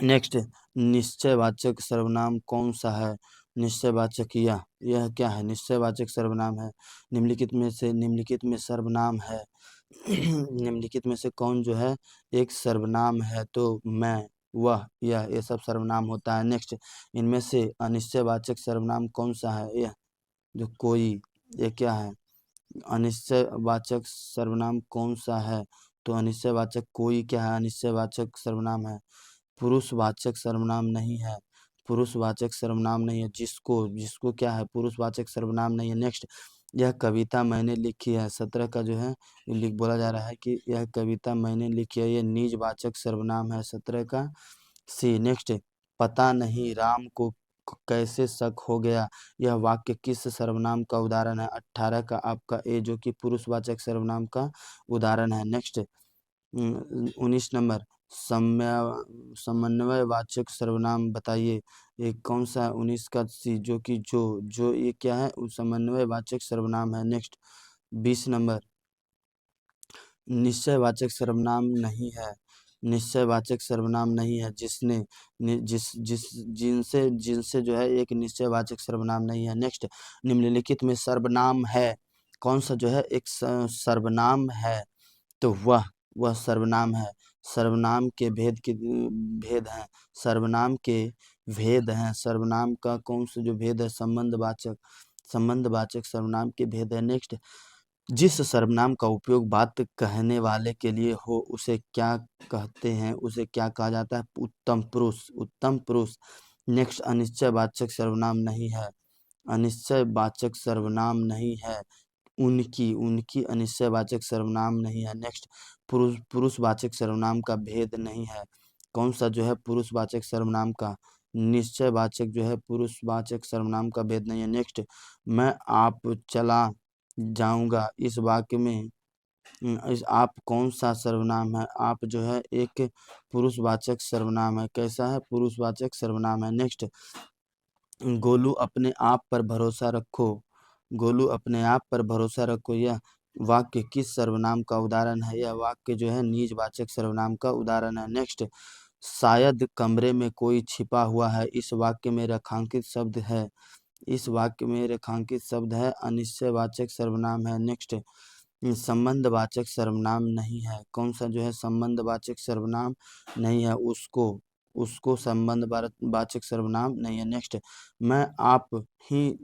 नेक्स्ट, निश्चयवाचक सर्वनाम कौन सा है? निश्चयवाचक, यह क्या है? निश्चयवाचक सर्वनाम है। निम्नलिखित में सर्वनाम है। निम्नलिखित में से कौन जो है एक सर्वनाम है? तो मैं, वह, यह, ये सब सर्वनाम होता है। नेक्स्ट, इनमें से अनिश्चयवाचक सर्वनाम कौन सा है? यह जो कोई, ये क्या है? अनिश्चयवाचक सर्वनाम कौन सा है? तो अनिश्चयवाचक कोई क्या है? अनिश्चयवाचक सर्वनाम है। पुरुषवाचक सर्वनाम नहीं है, पुरुषवाचक सर्वनाम नहीं है। जिसको, जिसको क्या है? पुरुषवाचक सर्वनाम नहीं है। नेक्स्ट, यह कविता मैंने लिखी है, 17 का जो है लिख बोला जा रहा है कि यह कविता मैंने लिखी है, ये निजवाचक सर्वनाम है, 17 का सी। नेक्स्ट, पता नहीं राम को कैसे शक हो गया, यह वाक्य किस सर्वनाम का उदाहरण है। 18 का आपका ए जो कि पुरुषवाचक सर्वनाम का उदाहरण है। नेक्स्ट 19 नंबर समन्वयवाचक सर्वनाम बताइए, ये कौन सा है। 19 का सी जो कि जो ये क्या है, समन्वयवाचक सर्वनाम है। नेक्स्ट 20 नंबर निश्चयवाचक सर्वनाम नहीं है। निश्चयवाचक सर्वनाम नहीं है जिसने जिस जिस जिनसे जिनसे जो है एक निश्चयवाचक सर्वनाम नहीं है। नेक्स्ट निम्नलिखित में सर्वनाम है, कौन सा जो है एक सर्वनाम है, तो वह सर्वनाम है। सर्वनाम के भेद हैं, सर्वनाम के भेद हैं। सर्वनाम का कौन सा जो भेद है, संबंधवाचक सर्वनाम के भेद है। नेक्स्ट जिस सर्वनाम का उपयोग बात कहने वाले के लिए हो उसे क्या कहते हैं, उसे क्या कहा जाता है, उत्तम पुरुष, उत्तम पुरुष। नेक्स्ट अनिश्चयवाचक सर्वनाम नहीं है, अनिश्चयवाचक सर्वनाम नहीं है। उनकी अनिश्चयवाचक सर्वनाम नहीं है। नेक्स्ट पुरुषवाचक सर्वनाम का भेद नहीं है, कौन सा जो है पुरुषवाचक सर्वनाम का, निश्चयवाचक जो है पुरुषवाचक सर्वनाम का भेद नहीं है। नेक्स्ट मैं आप चला जाऊंगा, इस वाक्य में इस आप कौन सा सर्वनाम है, आप जो है एक पुरुषवाचक सर्वनाम है। कैसा है, पुरुषवाचक सर्वनाम है। नेक्स्ट गोलू अपने आप पर भरोसा रखो, गोलू अपने आप पर भरोसा रखो, यह वाक्य किस सर्वनाम का उदाहरण है, यह वाक्य जो है निजवाचक सर्वनाम का उदाहरण है। नेक्स्ट शायद कमरे में कोई छिपा हुआ है, इस वाक्य में रेखांकित शब्द है, इस वाक्य में रेखांकित शब्द है, अनिश्चयवाचक सर्वनाम है। नेक्स्ट संबंधवाचक सर्वनाम नहीं है, कौन सा जो है संबंधवाचक सर्वनाम नहीं है, उसको संबंधवाचक सर्वनाम नहीं है। नेक्स्ट मैं आप ही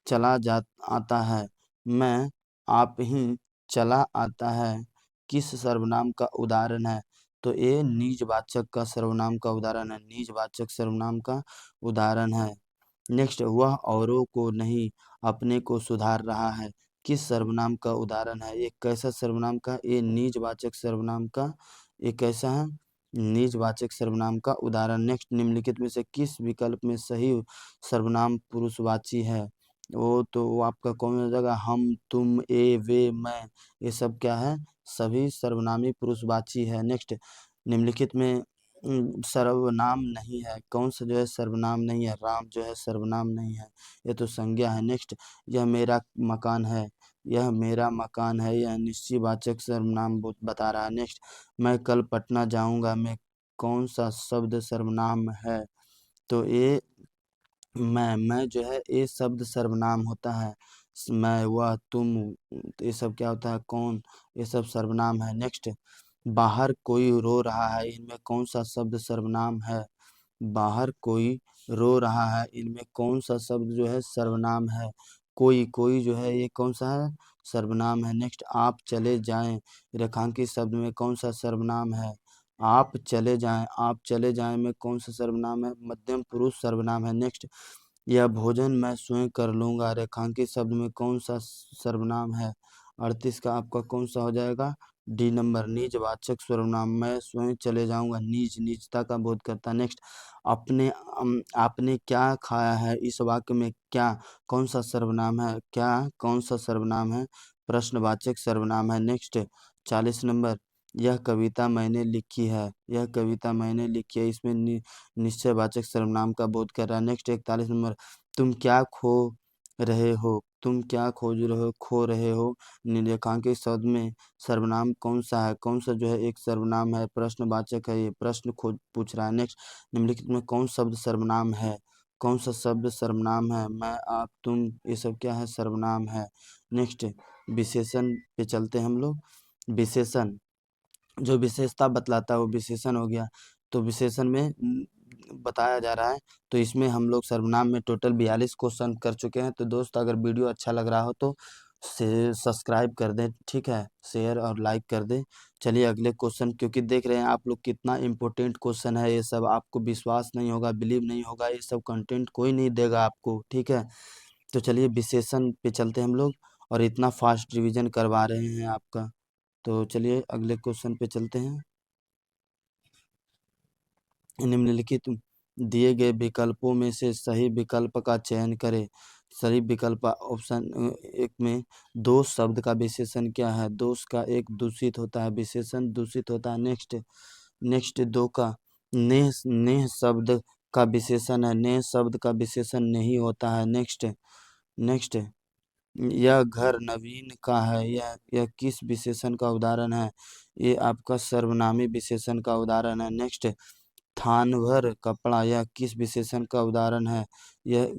चला जा आता है, मैं आप ही चला आता है, किस सर्वनाम का उदाहरण है, तो ये निजवाचक का सर्वनाम का उदाहरण है, निजवाचक सर्वनाम का उदाहरण है। नेक्स्ट वह औरों को नहीं अपने को सुधार रहा है, किस सर्वनाम का उदाहरण है, ये कैसा सर्वनाम का, ये निजवाचक सर्वनाम का, ये कैसा है, निजवाचक सर्वनाम का उदाहरण। नेक्स्ट निम्नलिखित में से किस विकल्प में सही सर्वनाम पुरुषवाची है, वो आपका कौन हो जाएगा, हम तुम ए वे मैं, ये सब क्या है, सभी सर्वनामी पुरुषवाची है। नेक्स्ट निम्नलिखित में सर्वनाम नहीं है, कौन सा जो है सर्वनाम नहीं है, राम जो है सर्वनाम नहीं है, ये तो संज्ञा है। नेक्स्ट यह मेरा मकान है, यह मेरा मकान है, यह निश्चयवाचक सर्वनाम बता रहा है। नेक्स्ट मैं कल पटना जाऊंगा, मैं कौन सा शब्द सर्वनाम है, तो ये मैं जो है ये शब्द सर्वनाम होता है। मैं वह तुम ये सब क्या होता है, कौन, ये सब सर्वनाम है। नेक्स्ट बाहर कोई रो रहा है, इनमें कौन सा शब्द सर्वनाम है, बाहर कोई रो रहा है, इनमें कौन सा शब्द जो है सर्वनाम है, कोई जो है ये कौन सा है, सर्वनाम है। नेक्स्ट आप चले जाएं, रेखांकित शब्द में कौन सा सर्वनाम है, आप चले जाएं, आप चले जाएं में कौन सा सर्वनाम है, मध्यम पुरुष सर्वनाम है। नेक्स्ट यह भोजन मैं स्वयं कर लूंगा, रेखांकित शब्द में कौन सा सर्वनाम है, 38 का आपका कौन सा हो जाएगा, डी नंबर, निजवाचक सर्वनाम, मैं स्वयं चले जाऊंगा, निजता का बोध करता। नेक्स्ट आपने क्या खाया है, इस वाक्य में क्या कौन सा सर्वनाम है, क्या कौन सा सर्वनाम है, प्रश्नवाचक सर्वनाम है। नेक्स्ट 40 नंबर यह कविता मैंने लिखी है, यह कविता मैंने लिखी है, इसमें निश्चयवाचक सर्वनाम का बोध कर रहा है। नेक्स्ट 41 नंबर तुम क्या खो रहे हो, तुम क्या खोज रहे हो, खो रहे हो, रेखांकित शब्द में सर्वनाम कौन सा है, कौन सा जो है एक सर्वनाम है, प्रश्नवाचक है, ये प्रश्न खोज पूछ रहा है। नेक्स्ट निम्नलिखित में कौन शब्द सर्वनाम है, कौन सा शब्द सर्वनाम है, मैं आप तुम ये सब क्या है, सर्वनाम है। नेक्स्ट विशेषण पे चलते हैं हम लोग, विशेषण जो विशेषता बतलाता है वो विशेषण हो गया, तो विशेषण में बताया जा रहा है, तो इसमें हम लोग सर्वनाम में टोटल 42 क्वेश्चन कर चुके हैं। तो दोस्त अगर वीडियो अच्छा लग रहा हो तो से सब्सक्राइब कर दें, ठीक है, शेयर और लाइक कर दें। चलिए अगले क्वेश्चन, क्योंकि देख रहे हैं आप लोग कितना इम्पोर्टेंट क्वेश्चन है ये सब, आपको विश्वास नहीं होगा, बिलीव नहीं होगा, ये सब कंटेंट कोई नहीं देगा आपको, ठीक है। तो चलिए विशेषण पे चलते हैं हम लोग, और इतना फास्ट रिवीजन करवा रहे हैं आपका, तो चलिए अगले क्वेश्चन पे चलते हैं। निम्नलिखित दिए गए विकल्पों में से सही विकल्प का चयन करें। सही विकल्प ऑप्शन एक में दोष शब्द का विशेषण क्या है? दोष का एक दूषित होता है, विशेषण दूषित होता है। नेक्स्ट नेक्स्ट दो का नेह नेह शब्द का विशेषण है, नेह शब्द का विशेषण नहीं होता है। नेक्स्ट नेक्स्ट यह घर नवीन का है, यह किस विशेषण का उदाहरण है? ये आपका सर्वनामी विशेषण का उदाहरण है। नेक्स्ट थान भर कपड़ा, यह किस विशेषण का उदाहरण है? यह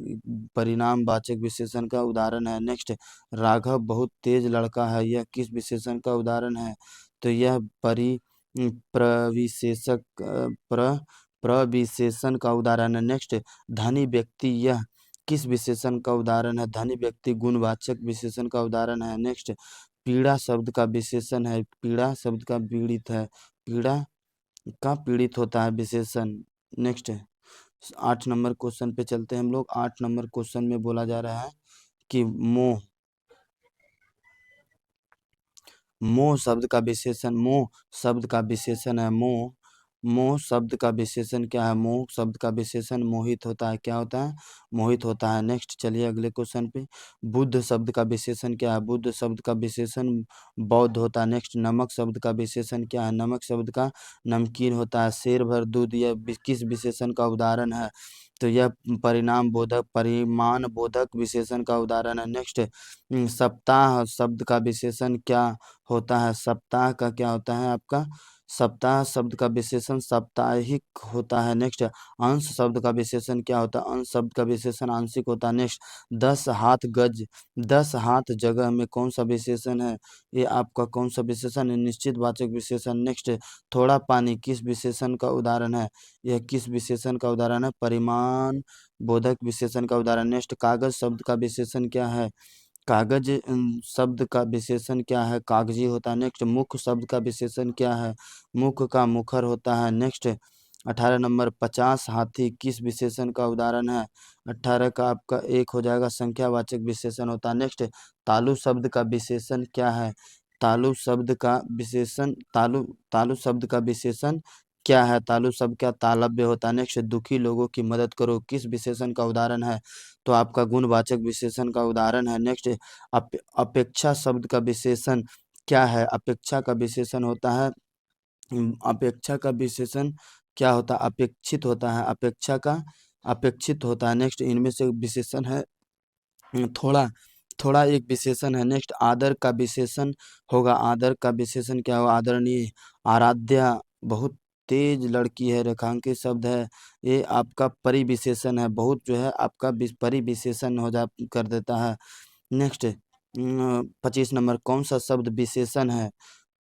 परिणामवाचक विशेषण का उदाहरण है। नेक्स्ट राघव बहुत तेज लड़का है, यह किस विशेषण का उदाहरण है? तो यह प्रविशेषक प्रविशेषण का उदाहरण है। नेक्स्ट धनी व्यक्ति, यह किस विशेषण का उदाहरण है? धनी व्यक्ति गुणवाचक विशेषण का उदाहरण है। नेक्स्ट पीड़ा शब्द का विशेषण है, पीड़ा शब्द का पीड़ित है, पीड़ा का पीड़ित होता है विशेषण। नेक्स्ट 8 नंबर क्वेश्चन पे चलते हैं हम लोग। 8 नंबर क्वेश्चन में बोला जा रहा है कि मोह मोह शब्द का विशेषण, मोह शब्द का विशेषण है मोह। मोह शब्द का विशेषण क्या है? मोह शब्द का विशेषण मोहित होता है। क्या होता है? मोहित होता है। नेक्स्ट चलिए अगले क्वेश्चन पे। बुद्ध शब्द का विशेषण क्या है? बुद्ध शब्द का विशेषण बौद्ध होता है। नेक्स्ट नमक शब्द का विशेषण क्या है? नमक शब्द का नमकीन होता है। शेर भर दूध, यह किस विशेषण का उदाहरण है? तो यह परिमाण बोधक विशेषण का उदाहरण है। नेक्स्ट सप्ताह शब्द का विशेषण क्या होता है? सप्ताह का क्या होता है आपका? सप्ताह शब्द का विशेषण साप्ताहिक होता है। नेक्स्ट अंश शब्द का विशेषण क्या होता है? अंश शब्द का विशेषण आंशिक होता है। नेक्स्ट 10 हाथ गज, 10 हाथ जगह में कौन सा विशेषण है? ये आपका कौन सा विशेषण है? निश्चित वाचक विशेषण। नेक्स्ट थोड़ा पानी किस विशेषण का उदाहरण है? यह किस विशेषण का उदाहरण है? परिमाण बोधक विशेषण का उदाहरण। नेक्स्ट कागज शब्द का विशेषण क्या है? कागज शब्द का विशेषण क्या है? कागजी होता है। नेक्स्ट मुख शब्द का विशेषण क्या है? मुख का मुखर होता है। नेक्स्ट 18 नंबर 50 हाथी किस विशेषण का उदाहरण है? 18 का आपका एक हो जाएगा, संख्यावाचक विशेषण होता है। नेक्स्ट तालु शब्द का विशेषण क्या है? तालु शब्द का विशेषण तालु तालु शब्द का विशेषण क्या है? तालु शब्द का तालव्य होता है। नेक्स्ट दुखी लोगों की मदद करो किस विशेषण का उदाहरण है? तो आपका गुणवाचक विशेषण का उदाहरण है। नेक्स्ट अपेक्षा शब्द का विशेषण क्या है? अपेक्षा का विशेषण होता है अपेक्षा का विशेषण क्या होता है? अपेक्षित होता है। अपेक्षा का अपेक्षित होता है। नेक्स्ट इनमें से विशेषण है थोड़ा थोड़ा एक विशेषण है। नेक्स्ट आदर का विशेषण होगा। आदर का विशेषण क्या होगा? आदरणीय, आराध्या बहुत तेज लड़की है, रेखांकित शब्द है। ये आपका परिविशेषण है। बहुत जो है आपका परिविशेषण हो जा कर देता है। नेक्स्ट 25 नंबर कौन सा शब्द विशेषण है?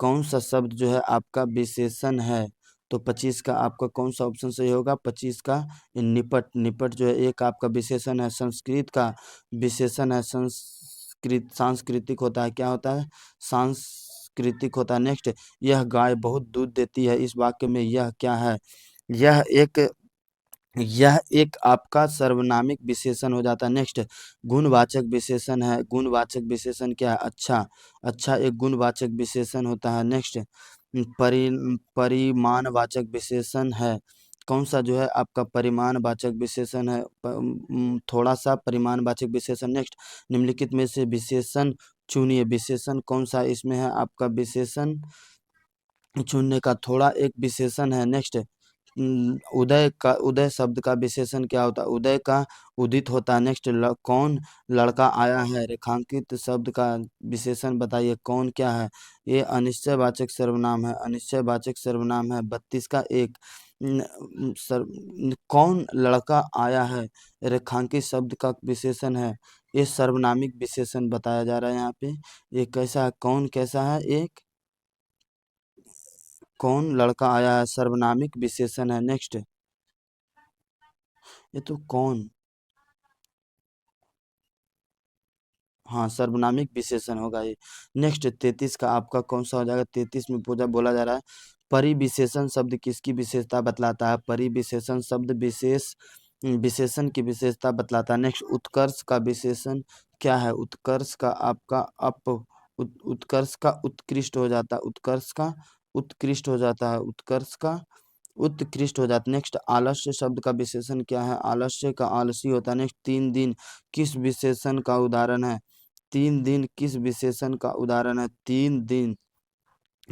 कौन सा शब्द जो है आपका विशेषण है? तो 25 का आपका कौन सा ऑप्शन सही होगा? 25 का निपट, निपट जो है एक आपका विशेषण है। संस्कृत का विशेषण है। सांस्कृतिक होता है। क्या होता है? सांस्कृतिक होता है। नेक्स्ट यह गाय बहुत दूध देती है, इस वाक्य में यह क्या है? यह एक यह एक आपका सर्वनामिक विशेषण हो जाता है। नेक्स्ट गुणवाचक विशेषण है। गुणवाचक विशेषण क्या है? अच्छा, अच्छा एक गुणवाचक विशेषण होता है। नेक्स्ट परिमाणवाचक विशेषण है। कौन सा जो है आपका परिमाणवाचक विशेषण है? थोड़ा सा परिमाणवाचक विशेषण। नेक्स्ट निम्नलिखित में से विशेषण चुनिए। विशेषण कौन सा इसमें है आपका? विशेषण चुनने का थोड़ा एक विशेषण है। नेक्स्ट उदय का, उदय शब्द का विशेषण क्या होता है? उदय का उदित होता है। नेक्स्ट कौन लड़का आया है? रेखांकित शब्द का विशेषण बताइए कौन क्या है? ये अनिश्चयवाचक सर्वनाम है। अनिश्चयवाचक सर्वनाम है। 32 का एक कौन लड़का आया है? रेखांकित शब्द का विशेषण है। ये सर्वनामिक विशेषण बताया जा रहा है यहाँ पे। ये कैसा है? कौन कैसा है? एक कौन लड़का आया है, सर्वनामिक विशेषण है। नेक्स्ट ये तो कौन, हाँ सर्वनामिक विशेषण होगा ये। नेक्स्ट 33 का आपका कौन सा हो जाएगा? 33 में पूजा बोला जा रहा है परिविशेषण शब्द किसकी विशेषता बतलाता है? परिविशेषण शब्द विशेषण की विशेषता बतलाता है। नेक्स्ट उत्कर्ष का विशेषण क्या है? उत्कर्ष का आपका उत्कर्ष का उत्कृष्ट हो जाता है। उत्कर्ष का उत्कृष्ट हो जाता है। उत्कर्ष का उत्कृष्ट हो जाता है। नेक्स्ट, आलस्य शब्द का विशेषण क्या है? आलस्य का आलसी होता है। नेक्स्ट, 3 दिन किस विशेषण का उदाहरण है? 3 दिन किस विशेषण का उदाहरण है? 3 दिन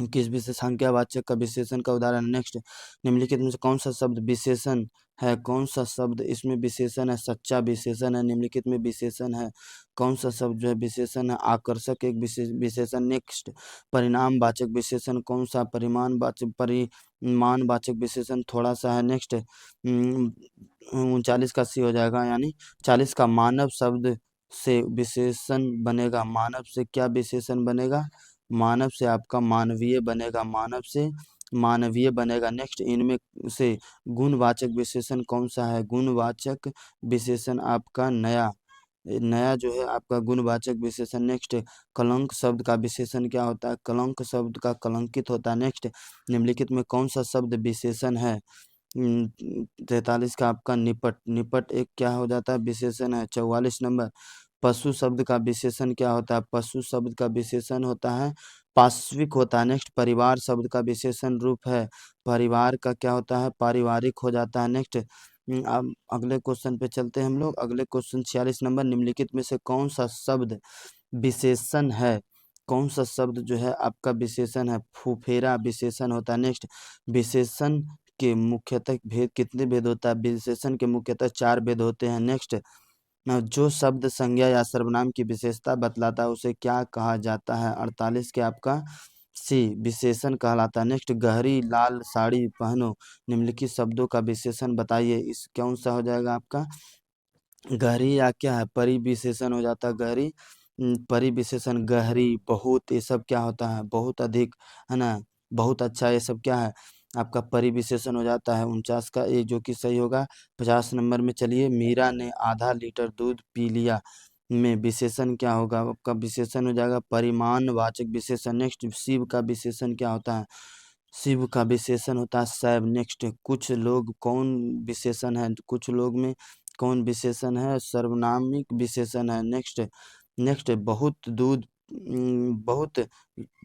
किस विशेष संख्यावाचक का विशेषण का उदाहरण? नेक्स्ट, निम्नलिखित में से कौन सा शब्द विशेषण है? कौन सा शब्द इसमें विशेषण है? सच्चा विशेषण है। निम्नलिखित में विशेषण है, कौन सा शब्द जो है विशेषण है? आकर्षक एक विशेषण। नेक्स्ट, परिणामवाचक विशेषण कौन सा? परिमाणवाचक विशेषण थोड़ा सा है। नेक्स्ट, 39 का सी हो जाएगा, यानी 40 का मानव शब्द से विशेषण बनेगा। मानव से क्या विशेषण बनेगा? मानव से आपका मानवीय बनेगा। मानव से मानवीय बनेगा। नेक्स्ट, इनमें से गुणवाचक विशेषण कौन सा है? गुणवाचक विशेषण आपका नया नया जो है आपका गुणवाचक विशेषण। नेक्स्ट, कलंक शब्द का विशेषण क्या होता है? कलंक शब्द का कलंकित होता है। नेक्स्ट, निम्नलिखित में कौन सा शब्द विशेषण है? 43 का आपका निपट। निपट एक क्या हो जाता है? विशेषण है। 44 नंबर, पशु शब्द का विशेषण क्या होता है? पशु शब्द का विशेषण होता है पार्श्विक होता है। नेक्स्ट, परिवार शब्द का विशेषण रूप है। परिवार का क्या होता है? पारिवारिक हो जाता है। नेक्स्ट, अब अगले क्वेश्चन पे चलते हैं हम लोग। अगले क्वेश्चन 46 नंबर, निम्नलिखित में से कौन सा शब्द विशेषण है? कौन सा शब्द जो है आपका विशेषण है? फुफेरा विशेषण होता है। नेक्स्ट, विशेषण के मुख्यतः भेद कितने भेद होता है? विशेषण के मुख्यतः 4 भेद होते हैं। नेक्स्ट, जो शब्द संज्ञा या सर्वनाम की विशेषता बतलाता है उसे क्या कहा जाता है? 48 के आपका सी विशेषण कहलाता है। नेक्स्ट, गहरी लाल साड़ी पहनो, निम्नलिखित शब्दों का विशेषण बताइए। इस कौन सा हो जाएगा आपका? गहरी या क्या है? परिविशेषण हो जाता है। गहरी परिविशेषण, गहरी, बहुत, ये सब क्या होता है? बहुत अधिक, है ना, बहुत अच्छा, ये सब क्या है? आपका परिविशेषण हो जाता है। 49 का ये जो कि सही होगा। 50 नंबर में चलिए, मीरा ने आधा लीटर दूध पी लिया में विशेषण क्या होगा? आपका विशेषण हो जाएगा परिमाणवाचक विशेषण। नेक्स्ट, शिव का विशेषण क्या होता है? शिव का विशेषण होता है शैव। नेक्स्ट, कुछ लोग कौन विशेषण है? कुछ लोग में कौन विशेषण है? सर्वनामिक विशेषण है। नेक्स्ट, बहुत दूध, बहुत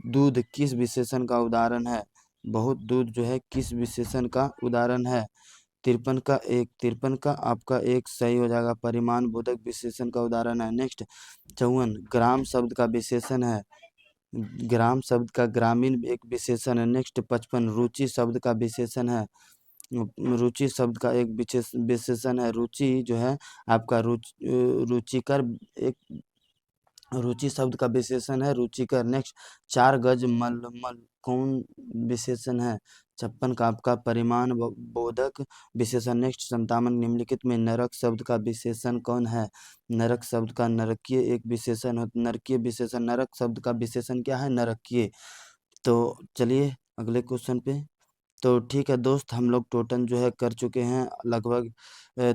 दूध किस विशेषण का उदाहरण है? बहुत दूध जो है किस विशेषण का उदाहरण है? 53 का आपका एक सही हो जाएगा, परिमाण बोधक विशेषण का उदाहरण है। नेक्स्ट, 54, ग्राम शब्द का विशेषण है। ग्राम शब्द का ग्रामीण एक विशेषण है। नेक्स्ट, 55, रुचि शब्द का विशेषण है। रुचि शब्द का एक विशेषण है। रुचि जो है आपका रुचिकर एक रुचि शब्द का विशेषण है रुचिकर। नेक्स्ट, 4 गज मलमल कौन विशेषण है? 56 का आपका परिमाण बोधक विशेषण। नेक्स्ट, 57, निम्नलिखित में नरक शब्द का विशेषण कौन है? नरक शब्द का नरकीय एक विशेषण हो। नरकीय विशेषण, नरक शब्द का विशेषण क्या है? नरकीय। तो चलिए अगले क्वेश्चन पे। तो ठीक है दोस्त, हम लोग टोटल जो है कर चुके हैं लगभग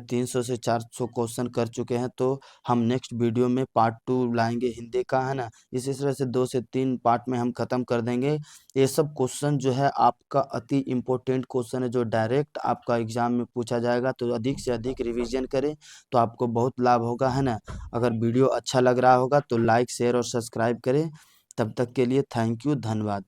300 से 400 क्वेश्चन कर चुके हैं। तो हम नेक्स्ट वीडियो में पार्ट 2 लाएंगे हिंदी का, है ना। इसी तरह से 2 से 3 पार्ट में हम खत्म कर देंगे। ये सब क्वेश्चन जो है आपका अति इम्पोर्टेंट क्वेश्चन है, जो डायरेक्ट आपका एग्जाम में पूछा जाएगा। तो अधिक से अधिक रिवीजन करें तो आपको बहुत लाभ होगा, है ना। अगर वीडियो अच्छा लग रहा होगा तो लाइक, शेयर और सब्सक्राइब करें। तब तक के लिए थैंक यू, धन्यवाद।